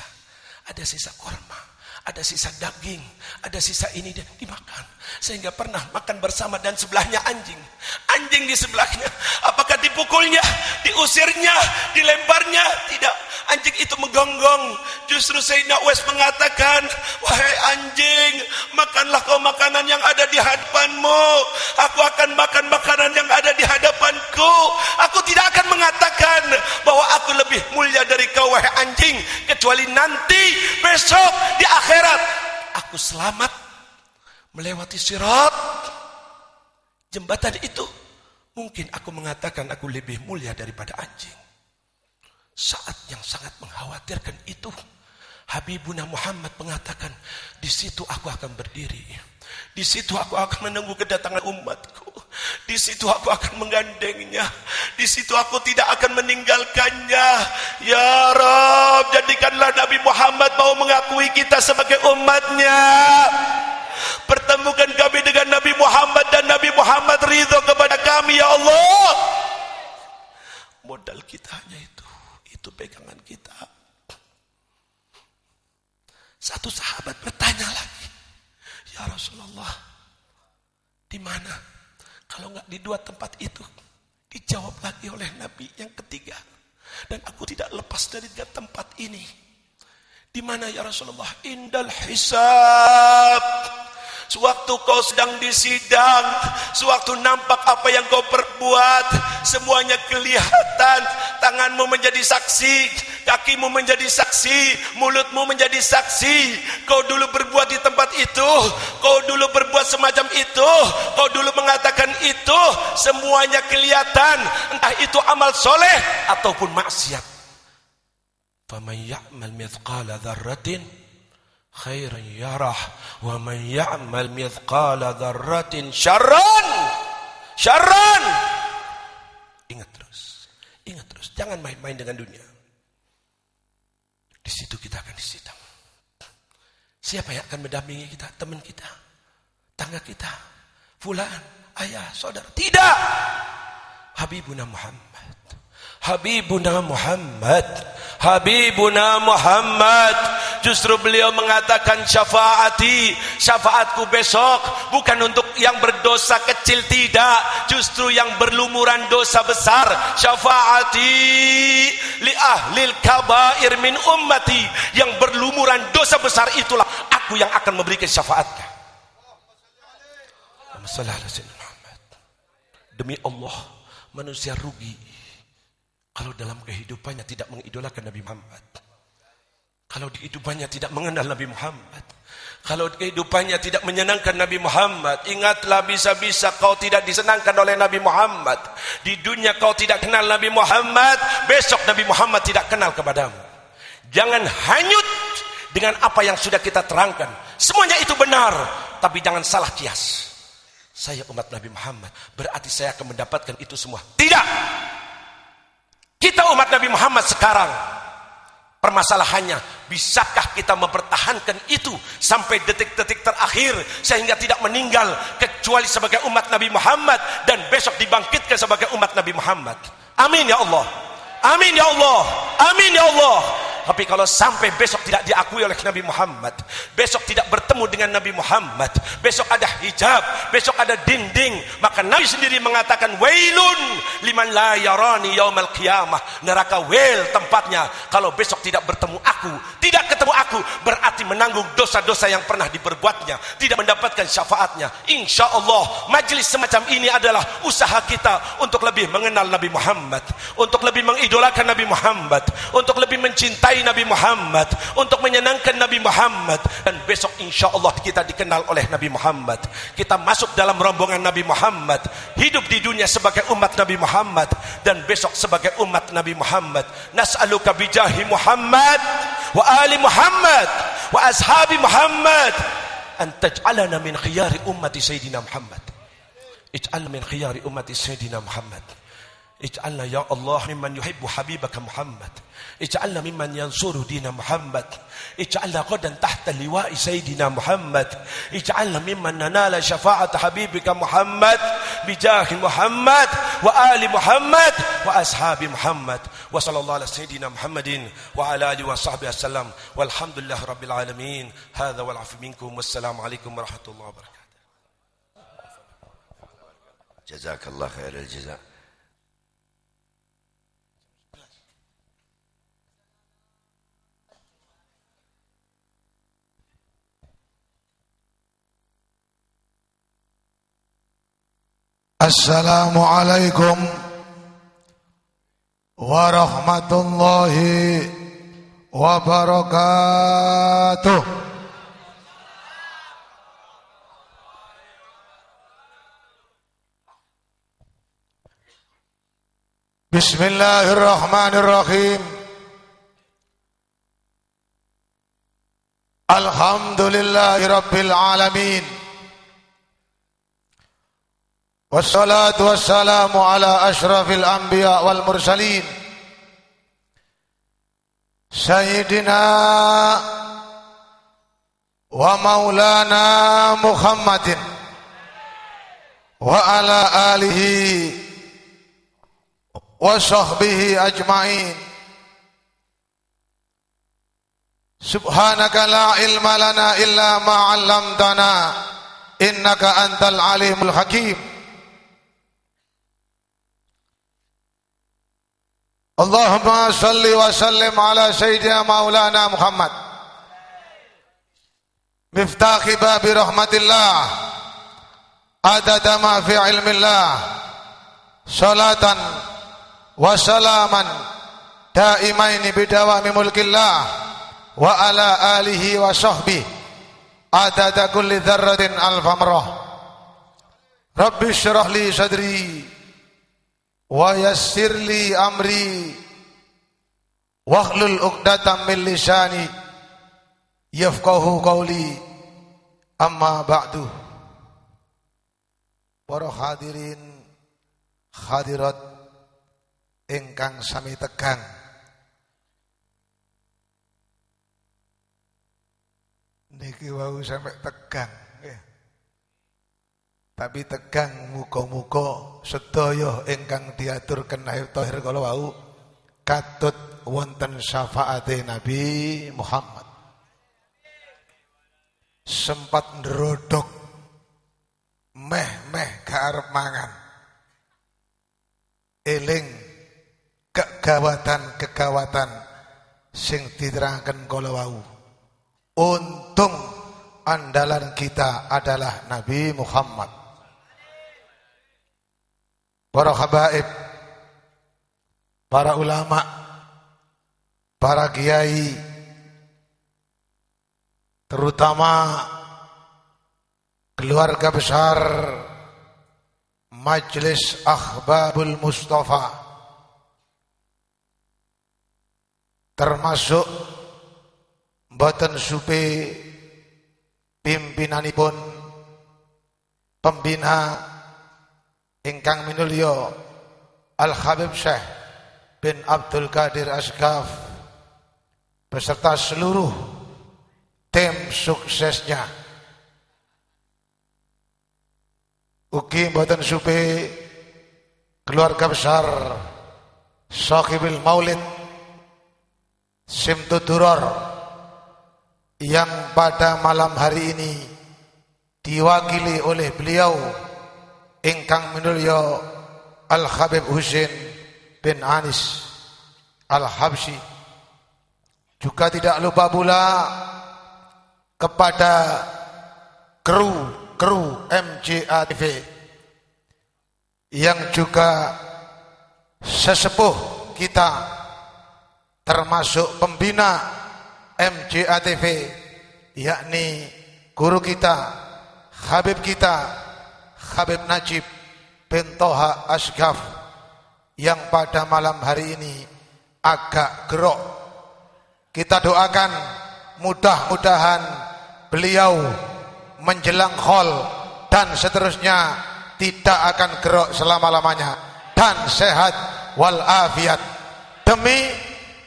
Ada sisa korma, ada sisa daging, ada sisa ini, dan dimakan. Sehingga pernah makan bersama dan sebelahnya anjing. Anjing di sebelahnya. Apakah dipukulnya, diusirnya, dilemparnya? Tidak. Anjing itu menggonggong. Justru Sayyidina Uwais mengatakan, wahai anjing, makanlah kau makanan yang ada di hadapanmu. Aku akan makan makanan yang ada di hadapanku. Aku tidak akan mengatakan bahwa aku lebih mulia dari kau, wahai anjing, kecuali nanti besok di akhirat aku selamat melewati sirat, jembatan itu. Mungkin aku mengatakan aku lebih mulia daripada anjing. Saat yang sangat mengkhawatirkan itu, Habibuna Muhammad mengatakan, di situ aku akan berdiri. Di situ aku akan menunggu kedatangan umatku. Di situ aku akan menggandengnya. Di situ aku tidak akan meninggalkannya. Ya Rabb, jadikanlah Nabi Muhammad mau mengakui kita sebagai umatnya. Pertemukan kami dengan Nabi Muhammad dan Nabi Muhammad ridho kepada kami, ya Allah. Modal kita hanya itu pegangan kita. Satu sahabat bertanya lagi, ya Rasulullah, di mana? Kalau nggak di dua tempat itu. Dijawab lagi oleh Nabi yang ketiga, dan aku tidak lepas dari tempat ini. Di mana ya Rasulullah? Indal hisab, Sewaktu kau sedang disidang, sewaktu nampak apa yang kau perbuat, semuanya kelihatan. Tanganmu menjadi saksi, kakimu menjadi saksi, mulutmu menjadi saksi. Kau dulu berbuat di tempat itu, kau dulu berbuat semacam itu, kau dulu mengatakan itu. Semuanya kelihatan, entah itu amal soleh ataupun maksiat. Faman ya'mal mithqala dzarratin khairan yarah wa man ya'mal mithqala dzarratin syarran. Ingat terus, jangan main-main dengan dunia. Di situ kita akan disidang. Siapa yang akan mendampingi kita? Teman kita, tangga kita, fulan, ayah, saudara. Tidak. Habibuna Muhammad. Justru beliau mengatakan syafaatku besok bukan untuk yang berdosa kecil, tidak, justru yang berlumuran dosa besar. Syafaati li ahlil kabair min ummati, yang berlumuran dosa besar itulah aku yang akan memberikan syafaatnya. Demi Allah, manusia rugi kalau dalam kehidupannya tidak mengidolakan Nabi Muhammad. Kalau di kehidupannya tidak mengenal Nabi Muhammad, kalau di kehidupannya tidak menyenangkan Nabi Muhammad, ingatlah bisa-bisa kau tidak disenangkan oleh Nabi Muhammad. Di dunia kau tidak kenal Nabi Muhammad, besok Nabi Muhammad tidak kenal kepadamu. Jangan hanyut dengan apa yang sudah kita terangkan. Semuanya itu benar, tapi jangan salah kias. Saya umat Nabi Muhammad, berarti saya akan mendapatkan itu semua. Tidak. Kita umat Nabi Muhammad sekarang, permasalahannya, bisakah kita mempertahankan itu sampai detik-detik terakhir sehingga tidak meninggal kecuali sebagai umat Nabi Muhammad dan besok dibangkitkan sebagai umat Nabi Muhammad. Amin ya Allah. Amin ya Allah. Amin ya Allah. Tapi kalau sampai besok tidak diakui oleh Nabi Muhammad, besok tidak bertemu dengan Nabi Muhammad, besok ada hijab, besok ada dinding, maka Nabi sendiri mengatakan wailun liman la yarani yaumal qiyamah. Neraka wail tempatnya kalau besok tidak bertemu aku, tidak ketemu aku, berarti menanggung dosa-dosa yang pernah diperbuatnya, tidak mendapatkan syafaatnya. Insya Allah majlis semacam ini adalah usaha kita untuk lebih mengenal Nabi Muhammad, untuk lebih mengidolakan Nabi Muhammad, untuk lebih mencintai Nabi Muhammad, untuk menyenangkan Nabi Muhammad. Dan besok insya Allah kita dikenal oleh Nabi Muhammad, kita masuk dalam rombongan Nabi Muhammad, hidup di dunia sebagai umat Nabi Muhammad, dan besok sebagai umat Nabi Muhammad. Nas'aluka bijahi Muhammad wa ali Muhammad wa ashabi Muhammad an taj'alana min khiyari ummati Sayyidina Muhammad. Ij'alna min khiyari ummati Sayyidina Muhammad. Ij'alna ya Allah mimman yuhibbu habibaka Muhammad. Ij'alna mimman yansuru dina Muhammad. Ij'alna qadan tahta liwa'i Sayyidina Muhammad. Ij'alna mimman nanala syafa'at habibika Muhammad bijahi Muhammad wa ali Muhammad wa ashabi Muhammad. Wa sallallahu ala Sayyidina Muhammadin wa ala alihi wa sahbihi wasallam. Walhamdulillahi rabbil alamin. Hadza wal afu minkum. Wassalamu alaikum warahmatullahi wabarakatuh. Jazakallah khairul jazaa. Assalamualaikum warahmatullahi wabarakatuh. Bismillahirrahmanirrahim. Alhamdulillahirabbil alamin. Wassalatu wassalamu ala ashrafil anbiya wal mursalin Sayyidina wa maulana Muhammadin wa ala alihi wa sahbihi ajma'in. Subhanaka la ilma lana illa ma 'allamtana innaka antal alimul hakim. Allahumma salli wa sallim ala Sayyidina Maulana Muhammad miftahi babi rahmatillah adada ma fi ilmillah salatan wa salaman daimaini bidawami mulkillah wa ala alihi wa sahbihi adada kulli dzarratin alfamrah. Rabbi syrah li sadri wa yassir li amri wahlul 'uqdatam min lisani yafqahu qawli. Amma ba'du. Para hadirin hadirat ingkang sami tegang, niki wau sampai tegang nggih. Tapi tegang muga-muga sedaya ingkang diaturken Naib Thahir kala wau katut wonten syafaate Nabi Muhammad. Sempat ndrodok meh gak arep mangan, eling kegawatan sing diterangkan kala wau. Untung andalan kita adalah Nabi Muhammad. Para habaib, para ulama, para kiai, terutama keluarga besar Majelis Ahbabul Mustafa, termasuk mboten supe pimpinanipun pembina ingkang minulya Al-Habib Syekh bin Abdul Qadir Asghaf beserta seluruh tim suksesnya. Ugi mboten supe keluarga besar Sahibil Maulid Simtuduror yang pada malam hari ini diwakili oleh beliau ingkang minulya Al-Habib Husain bin Anis Al-Habsyi. Juga tidak lupa pula kepada kru MJA TV yang juga sesepuh kita, termasuk pembina MJA TV, yakni guru kita, Habib kita, Habib Najib bin Toha Asghaf, yang pada malam hari ini agak gerok. Kita doakan mudah-mudahan beliau menjelang khol dan seterusnya tidak akan gerok selama-lamanya dan sehat walafiat demi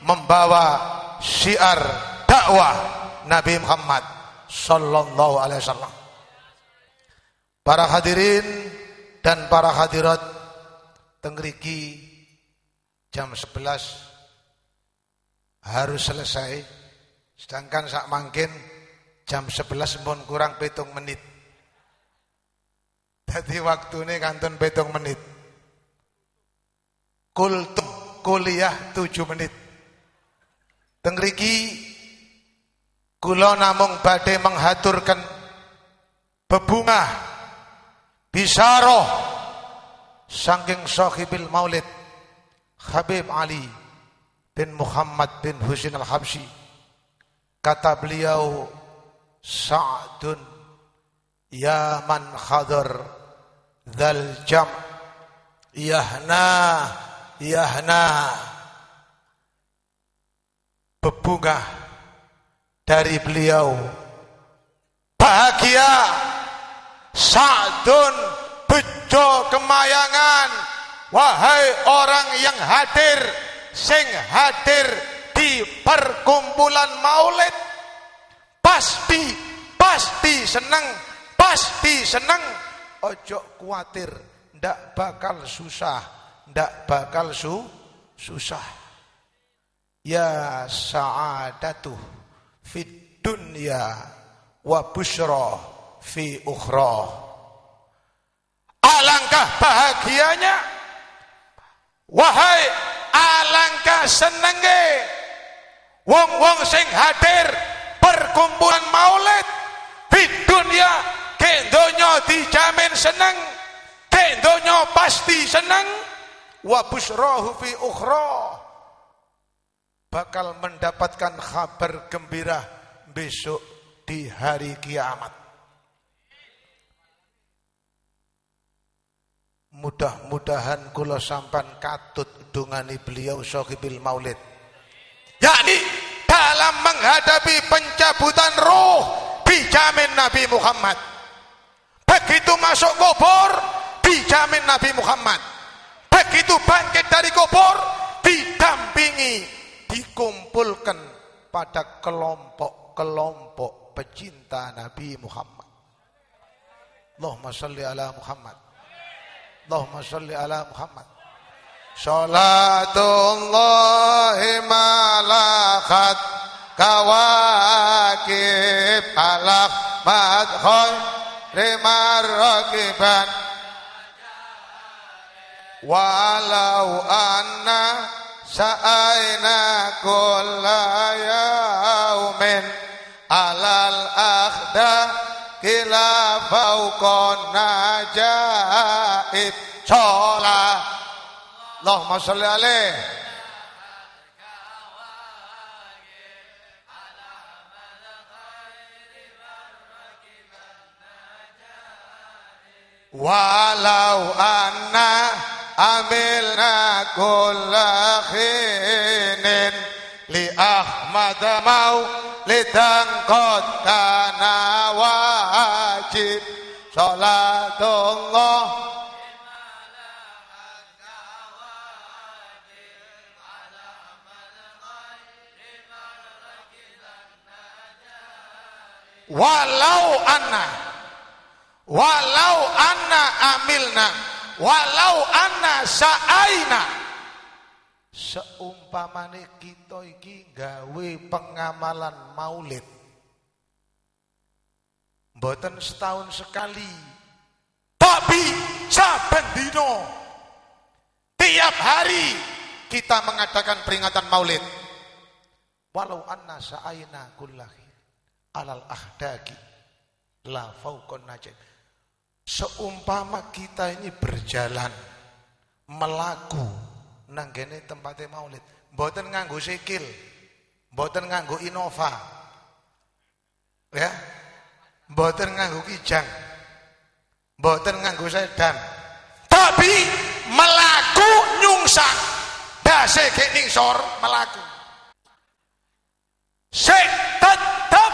membawa syiar dakwah Nabi Muhammad sallallahu alaihi wasallam. Para hadirin dan para hadirat tengriki, jam 11 harus selesai, sedangkan sak mangkin jam 11 pun kurang 7 menit. Jadi waktune kantun 7 menit. Kultum kuliah 7 menit. Tengriki kula namung badhe menghaturkan bebungah bisaroh saking Sahibil Maulid Habib Ali bin Muhammad bin Husain Al-Habsyi. Kata beliau, Sa'dun ya man khadar dzal jam yahna bebungah dari beliau, bahagia Sa'dun bejo kemayangan, wahai orang yang hadir, sing hadir di perkumpulan maulid, pasti seneng, ojo kuatir, ndak bakal susah. Ya sa'adatu fid dunya wa busyra fi ukhra. Alangkah bahagianya, wahai alangkah senenge wong-wong sing hadir perkumpulan maulid dijamin seneng, dek donya pasti seneng, wa busyrahu fi ukhra, bakal mendapatkan kabar gembira besok di hari kiamat. Mudah-mudahan kula sampan katut dungani beliau Sohibil Maulid, yakni dalam menghadapi pencabutan roh dijamin Nabi Muhammad. Begitu masuk kubur dijamin Nabi Muhammad. Begitu bangkit dari kubur didampingi, dikumpulkan pada kelompok-kelompok pecinta Nabi Muhammad. Allahumma sholli ala Muhammad. Allahumma sholli ala Muhammad. Salatullahi malakat kawakib alaq madkhol rimarrakiban walau anna sa'aina kulla yaumin alal akhda kila fauqon najaib sholat. Allahumma sholli alaih. Walau anna amilna kulla khinin li Ahmad maulidan qad kana wajib sholatullah walau anna amilna walau anna sa'aina, seumpamane kita iki gawe pengamalan maulid mboten setahun sekali, tapi saben dina tiap hari kita mengadakan peringatan maulid. Walau anna sa'aina kullahi alal ahdaki la fauqon najib, seumpama kita ini berjalan melaku nanggene tempatnya maulid, mboten nganggo sikil, mboten nganggo Innova, ya, mboten nganggo kijang, mboten nganggo sedan, tapi melaku nyungsang dase gek ningsor melaku, sik tetap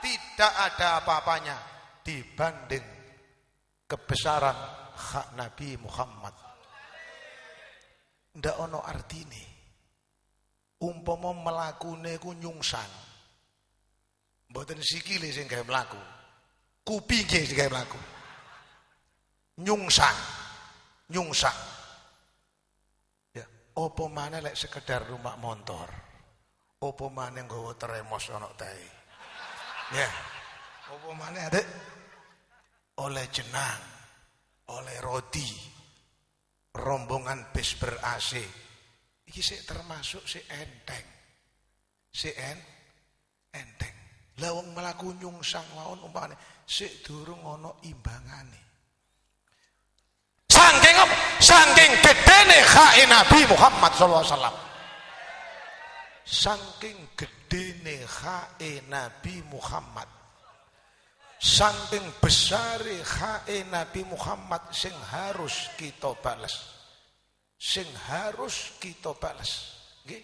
tidak ada apa-apanya dibanding kebesaran hak Nabi Muhammad. Ndak ono artine umpama melakune ku nyungsang, mboten sikile sing gawe mlaku, kupinge sing gawe mlaku, nyungsang ya, opo maneh lek sekedar rumah motor, opo maneh nggawa teremos ana tae, ya, opo maneh adek oleh jenang, oleh roti, rombongan bis ber AC, iki sik termasuk sik enteng, enteng. Lah wong mlaku nyungsang mawon umpamane sik durung ana imbangane. Saking gedene hae Nabi Muhammad sallallahu alaihi wasallam. Saking gedene hae Nabi Muhammad. Saking besare hae Nabi Muhammad sing harus kita balas. Nggih.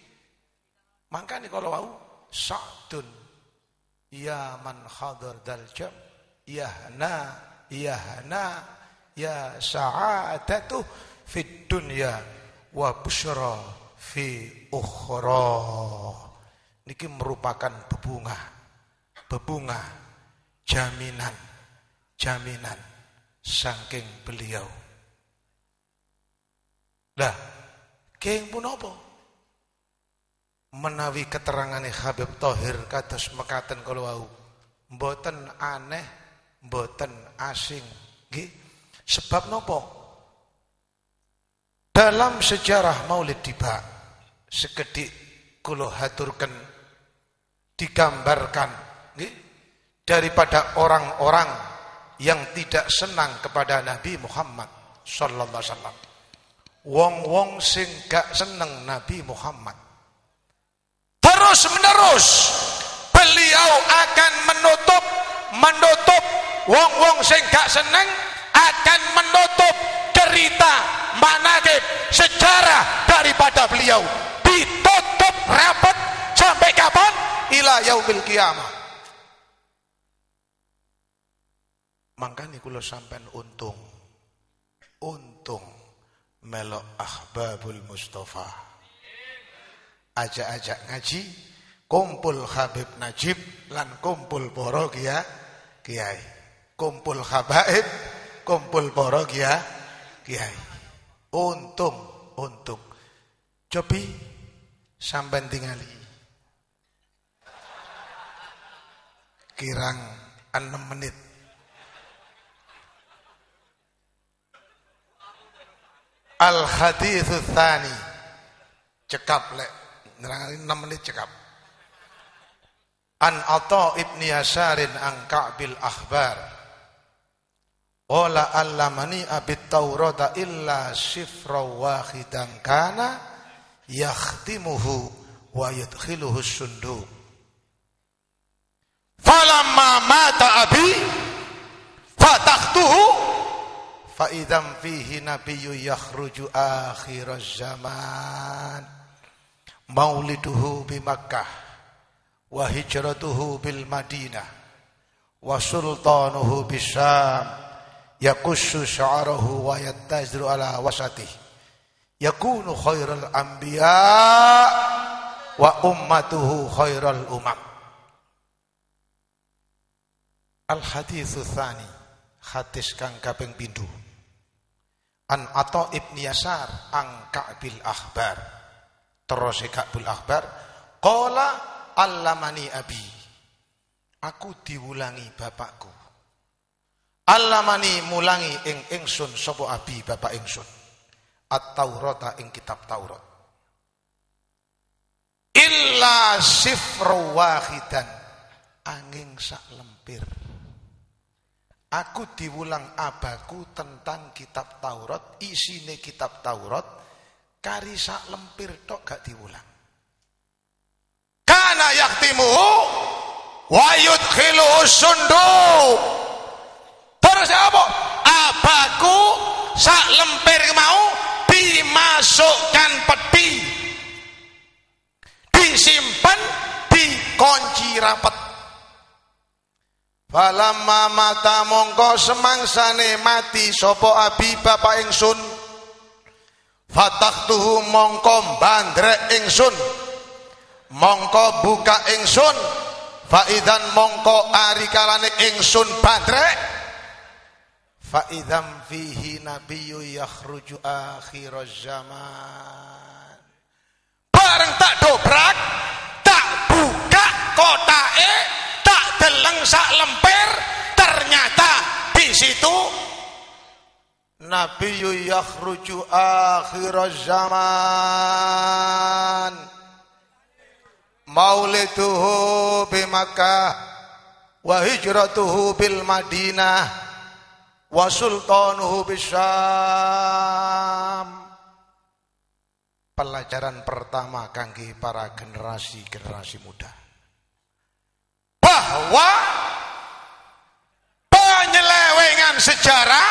Mangkane kalau wau sa'dun ya man hadar dal jam yahna ya sa'adatu fid dunya wa busyra fi ukhra. Niki merupakan bebungah jaminan saking beliau. Lah, keng pun apa? Menawi keterangane Habib Thohir kados mekaten kala wau, mboten aneh, mboten asing, nggih. Sebab napa? Dalam sejarah Maulid Tiba sekedhik kula haturken digambarkan, nggih, daripada orang-orang yang tidak senang kepada Nabi Muhammad sallallahu alaihi wasallam. Wong-wong sing gak seneng Nabi Muhammad, terus menerus beliau akan menutup wong-wong sing gak seneng, akan menutup cerita manaqib sejarah daripada beliau, ditutup rapat sampai kapan? Ila yaumil qiyamah. Makanya kula sampean untung melok Ahbabul Mustafa, ajak-ajak ngaji, kumpul Habib Najib lan kumpul para kiai, kumpul habaib, kumpul para kiai. Untung cobi sampean tingali kirang 6 menit. Al-haditsus tsani, cekap lek nerangake 6 menit cekap. An Atha ibni Yasarin an Ka'bil Akhbar, qala allamani abit Taurata illa sifra wahidan kana yakhtimuhu wa yadkhiluhu sunduq. Falamma mata abi fatahtuhu fa idzam fihi nabiyyu yakhruju akhiraz zaman mauliduhu bi Makkah wa hijratuhu bil Madinah wa sultanuhu bis Syam yakussu sya'rahu wa yattaziru ala wasatih yakunu khairal anbiya wa ummatuhu khairal umam. Al haditsu tsani, hadis kang kaping 7. An Atha ibni Yasar an Ka'bil Akhbar, terus Ka'bil Akhbar, qala allamani abi, aku diwulangi bapakku. Allamani mulangi ing ingsun sapa abi bapak ingsun, at-Taurata ing kitab Taurat. Illa sifru wahidan, angin sak lempir. Aku diwulang abaku tentang kitab Taurat, isine kitab Taurat kari sak lempir tok gak diwulang. Kana yaktimuhu wa yudkhiluhu sunduq. Terus apa? Abaku sak lempir mau dimasukkan peti, disimpan, dikunci rapat. Falamma mata mongko semangsane mati sapa abi bapak ingsun, fatahtuhu mongko bandrek ingsun, mongko buka ingsun, faidan mongko ari kalane ingsun bandrek, faidam fihi nabiyyu yakhruju akhiraz zaman. Bareng tak dobrak, tak buka kotake, deleng sak lemper, ternyata di situ Nabi yakhruju akhiraz zaman mauliduhu bi Makkah wa hijratuhu bil Madinah wa sultanuhu bis Syam. Pelajaran pertama kangge para generasi muda, bahwa penyelewengan sejarah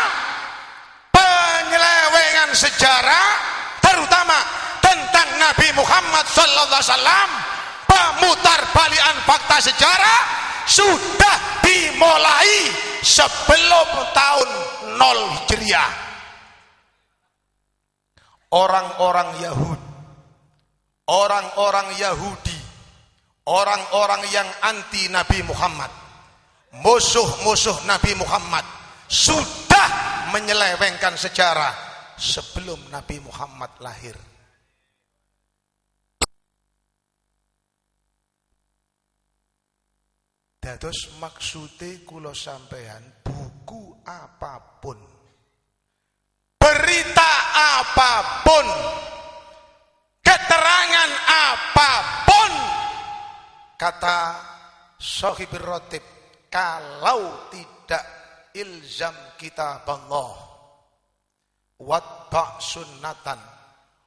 terutama tentang Nabi Muhammad sallallahu alaihi wasallam, pemutarbalikan fakta sejarah sudah dimulai sebelum tahun 0 Hijriah. Orang-orang Yahudi, orang-orang yang anti Nabi Muhammad, musuh-musuh Nabi Muhammad sudah menyelewengkan sejarah sebelum Nabi Muhammad lahir. Dados maksude kula sampean, buku apapun, berita apapun, keterangan apapun, kata Sohibir Rotib, kalau tidak ilzam kitaballah watba' sunnatan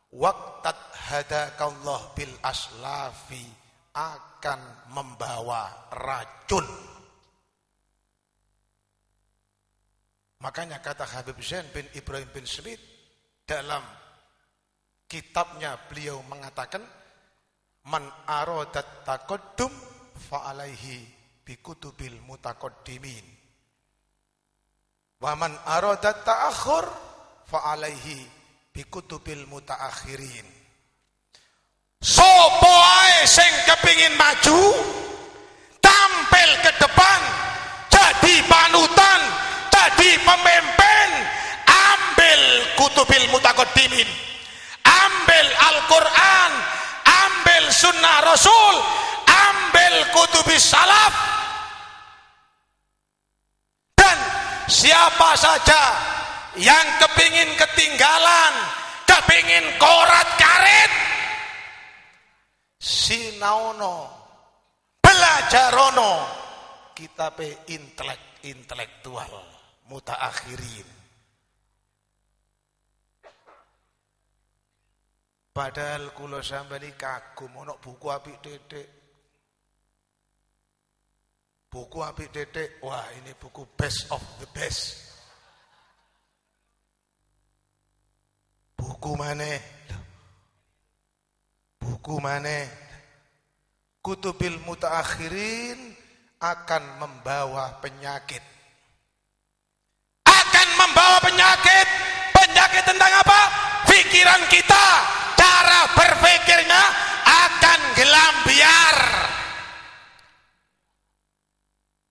waqtat hadakallah bil aslafi akan membawa racun. Makanya kata Habib Zain bin Ibrahim bin Smith dalam kitabnya, beliau mengatakan man aradat taqaddum fa alaihi bi kutubil mutaqaddimin wa man aradat ta'akhur fa alaihi bi kutubil mutaakhirin. Sopo ae sing kepingin maju, tampil ke depan, jadi panutan, jadi pemimpin, ambil kutubil mutaqaddimin, ambil Al-Quran, ambil sunnah Rasul, ambil kutubis salaf. Dan siapa saja yang kepingin ketinggalan, kepingin korat-karit, sinaono, belajarono kitab intelektual mutaakhirin. Padahal kula sampeyan kagum ana buku apik titik. Buku apik titik, wah ini buku best of the best. Buku maneh? Buku maneh? Kutubil mutaakhirin akan membawa penyakit. Akan membawa penyakit. Penyakit tentang apa? Pikiran kita, cara berpikirnya akan gelambiar.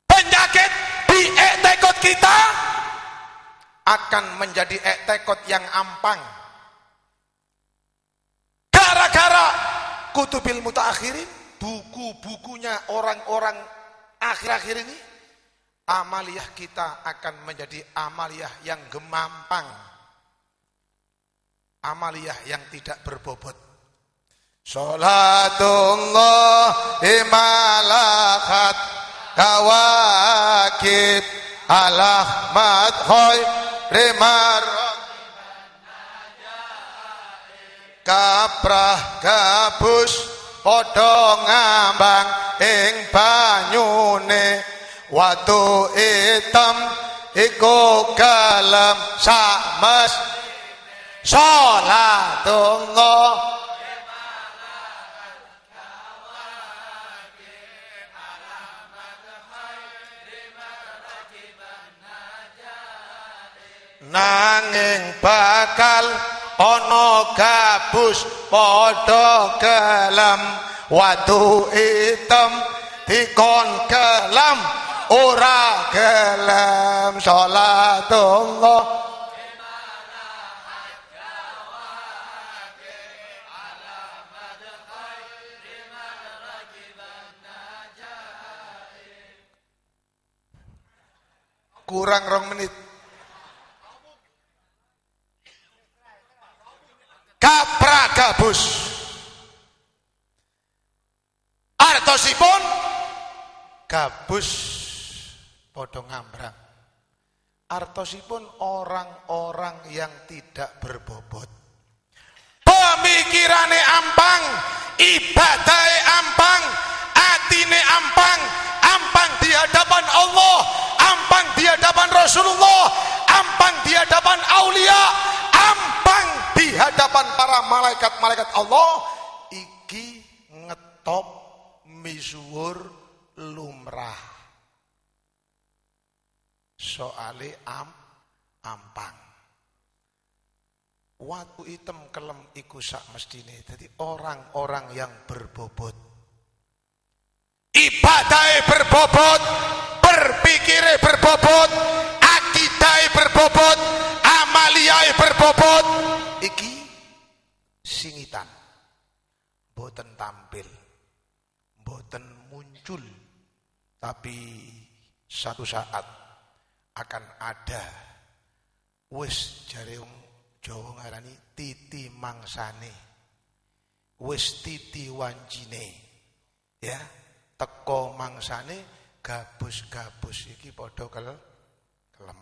Penyakit di ektekot kita akan menjadi ektekot yang ampang. Gara-gara kutubil mutaakhirin, buku-bukunya orang-orang akhir-akhir ini, amaliyah kita akan menjadi amaliyah yang gemampang, amaliyah yang tidak berbobot. Sholatullah imalakat kawakib alahmat khoy rimar kaprah gabus podo ngambang ing banyune watu item iku kalem sakmes sholatullah nanging bakal ono gabus podo gelem watu item dikon gelem ora gelem sholatullah kurang 2 menit. Kapragabus artosipun gabus podo ngambrang, artosipun orang-orang yang tidak berbobot, pemikirane ampang, ibadahe ampang, atine ampang, ampang di hadapan Allah, ampang di hadapan Rasulullah, ampang di hadapan aulia, ampang di hadapan para malaikat-malaikat Allah. Iki ngetop misuwur lumrah soale ampang watu item kelem iku sak mestine. Jadi orang-orang yang berbobot, ibadahe berbobot, berpikire berbobot, akidahe berbobot, amaliyahe berbobot, iki singitan, boten tampil, boten muncul, tapi satu saat akan ada. Wis jare wong Jawa ngarani titi mangsane, wis titi wancine, ya teko mangsane gabus-gabus iki padha kelem.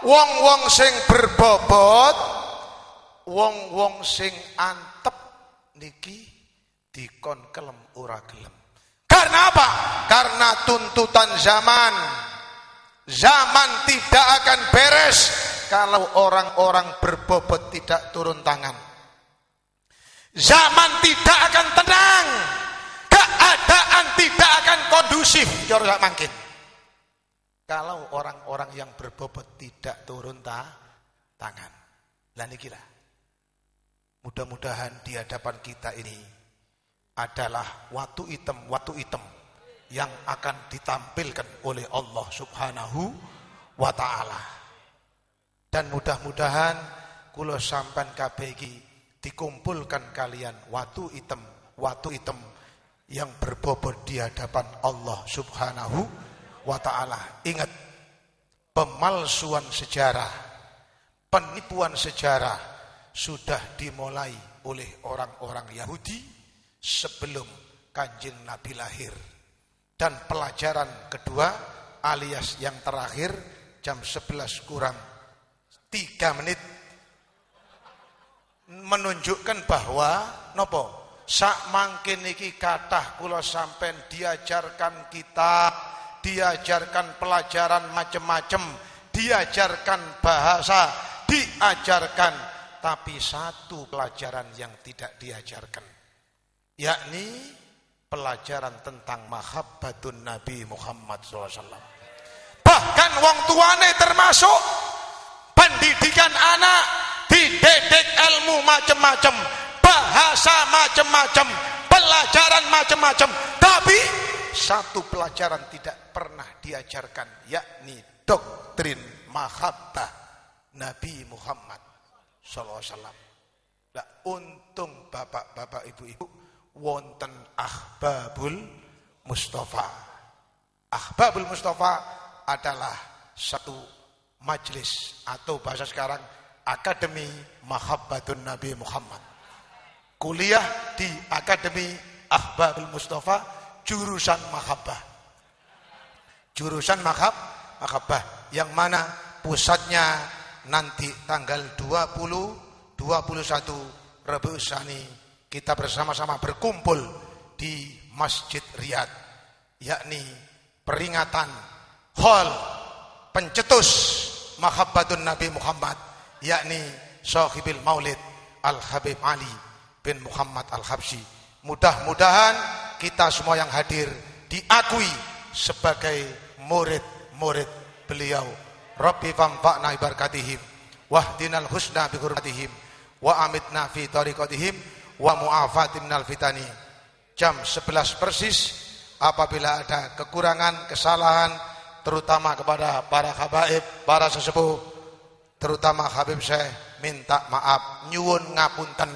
wong-wong sing berbobot, wong-wong sing antep niki dikon kelem ora gelem. Karena apa? Karena tuntutan zaman. Zaman tidak akan beres kalau orang-orang berbobot tidak turun tangan. Zaman tidak akan tenang. Keadaan tidak akan kondusif. Jorok mungkin. Kalau orang-orang yang berbobot tidak turun tangan. Lah niki lah. Mudah-mudahan di hadapan kita ini adalah watu hitam yang akan ditampilkan oleh Allah Subhanahu wa taala. Dan mudah-mudahan kula sampean kabeh iki dikumpulkan kalian watu hitam yang berbobot di hadapan Allah Subhanahu wa taala. Ingat, pemalsuan sejarah, penipuan sejarah sudah dimulai oleh orang-orang Yahudi sebelum Kanjeng Nabi lahir. Dan pelajaran kedua alias yang terakhir jam 11 kurang 3 menit menunjukkan bahwa nopo sak mangkin iki kathah kula sampean diajarkan kitab, diajarkan pelajaran macam-macam, diajarkan bahasa, diajarkan, tapi satu pelajaran yang tidak diajarkan, yakni pelajaran tentang mahabbatun Nabi Muhammad SAW. Bahkan wong tuane termasuk pendidikan anak, dididik ilmu macam-macam, bahasa macam-macam, pelajaran macam-macam, tapi satu pelajaran tidak pernah diajarkan, yakni doktrin mahabbah Nabi Muhammad SAW. Nah, untung bapak-bapak ibu-ibu wonten Ahbabul Mustafa. Ahbabul Mustafa adalah satu majelis atau bahasa sekarang Akademi Mahabbatun Nabi Muhammad. Kuliah di Akademi Ahbabul Mustafa jurusan mahabbah. Jurusan mahabbah yang mana pusatnya nanti tanggal 20 21 Rabiul Tsani kita bersama-sama berkumpul di Masjid Riyadh, yakni peringatan hall pencetus mahabbatun Nabi Muhammad, yakni Sahibil Maulid Al-Habib Ali bin Muhammad Al-Habsyi. Mudah-mudahan kita semua yang hadir diakui sebagai murid-murid beliau. Rabbi famfa'na bi barakatihim wahdinal husna bi hurmatihim wa amitna fi tariqatihim wa mu'afatim minal fitani. Jam 11 persis. Apabila ada kekurangan, kesalahan, terutama kepada para habaib, para sesepuh, terutama Habib Syekh, minta maaf, nyuwun ngapunten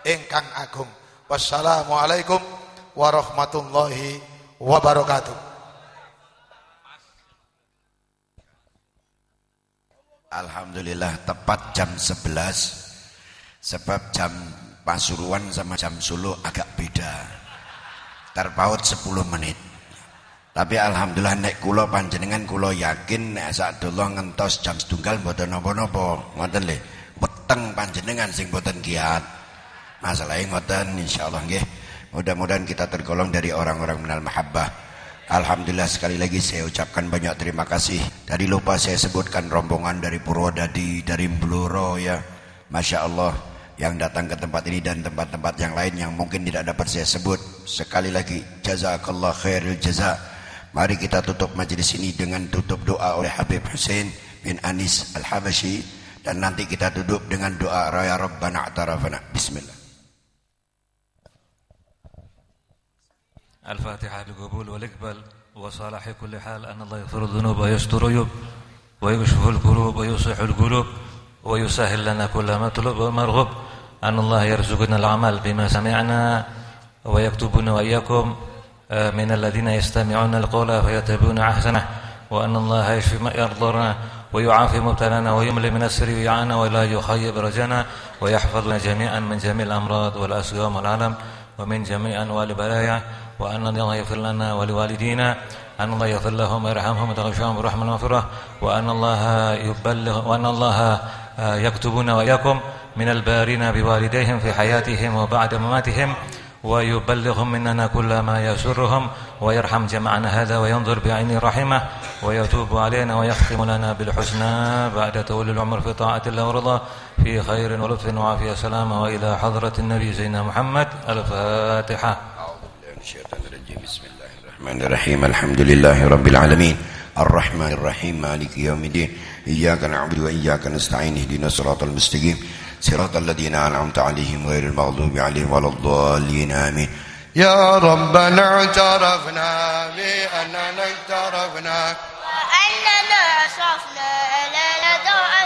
ingkang agung. Wassalamualaikum warahmatullahi wabarakatuh. Alhamdulillah tepat jam 11. Sebab jam Pasuruan sama jam Solo agak beda, terpaut 10 menit. Tapi alhamdulillah nek kula panjenengan kula yakin nek sadaya ngentos jam setunggal mboten napa-napa, ngoten lho. Weteng panjenengan sing mboten kiat. Masalahe ngoten insyaallah nggih. Mudah-mudahan kita tergolong dari orang-orang minal mahabbah. Alhamdulillah sekali lagi saya ucapkan banyak terima kasih. Tadi lupa saya sebutkan rombongan dari Purwodadi, dari Bluro ya. Masya Allah yang datang ke tempat ini dan tempat-tempat yang lain yang mungkin tidak dapat saya sebut. Sekali lagi jazakallah khairul jaza. Mari kita tutup majelis ini dengan tutup doa oleh Habib Hussein bin Anis Al-Habasyi, dan nanti kita tutup dengan doa Raya Rabbana A'tarafana. Bismillah. الفاتحة بالقبول والإقبال وصلاح كل حال أن الله يغفر الذنوب ويستر العيوب ويكشف الكروب ويصلح القلوب ويسهل لنا كل مطلوب ومرغوب أن الله يرزقنا العمل بما سمعنا ويكتبنا وإياكم من الذين يستمعون القول فيتبعون أحسنه وأن الله يشفي ما يرضنا ويعافي مبتلانا ويملي من السر ويعانا ولا يخيب رجانا ويحفظنا جميعا من جميع الأمراض والأسقام والعالم ومن جميع أنواع البلايا وأن الله يغفر لنا ولوالدينا أن الله يغفر لهم ويرحمهم ويتغشاهم برحمة المغفرة، وأن الله يكتبنا وإياكم من البارين بوالديهم في حياتهم وبعد مماتهم، ويبلغهم مننا كل ما يسرهم، ويرحم جمعنا هذا وينظر بعين رحمه، ويتوب علينا ويختم لنا بالحسنى بعد طول العمر في طاعة الله ورضاه في خير ولطف وعافية سلامة. وإلى حضرة النبي سيدنا محمد. الفاتحة. بسم الله الرحمن الرحيم. الحمد لله رب العالمين الرحمن الرحيم مالك يوم الدين إياك نعبد وإياك نستعين اهدنا الصراط المستقيم صراط الذين أنعمت عليهم غير المغضوب عليهم ولا الضالين آمين. يا ربنا اعترفنا بأننا اقترفنا وأننا أسرفنا ألا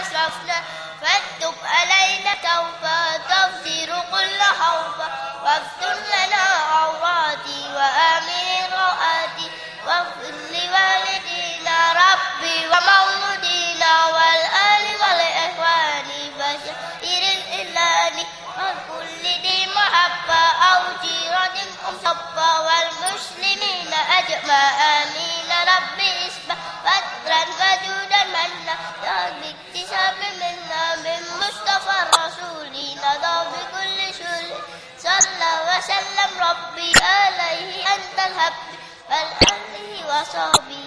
أسرفنا فاتب علينا توبة تغفر كل حوبة واغفر لنا عوراتي وآمن روآتي واغفر لوالدينا ربي ومولودينا والآل والإخوان بشير الإلهي وكل ذي محبة أو جيرة مصبة والمسلمين أجمع آمين ربي اسمع فترا فجودا منا باكتساب منا من مصطفى الرسول نضى بكل شر صلى وسلم ربي عليه أنت الحب والآله وصحبه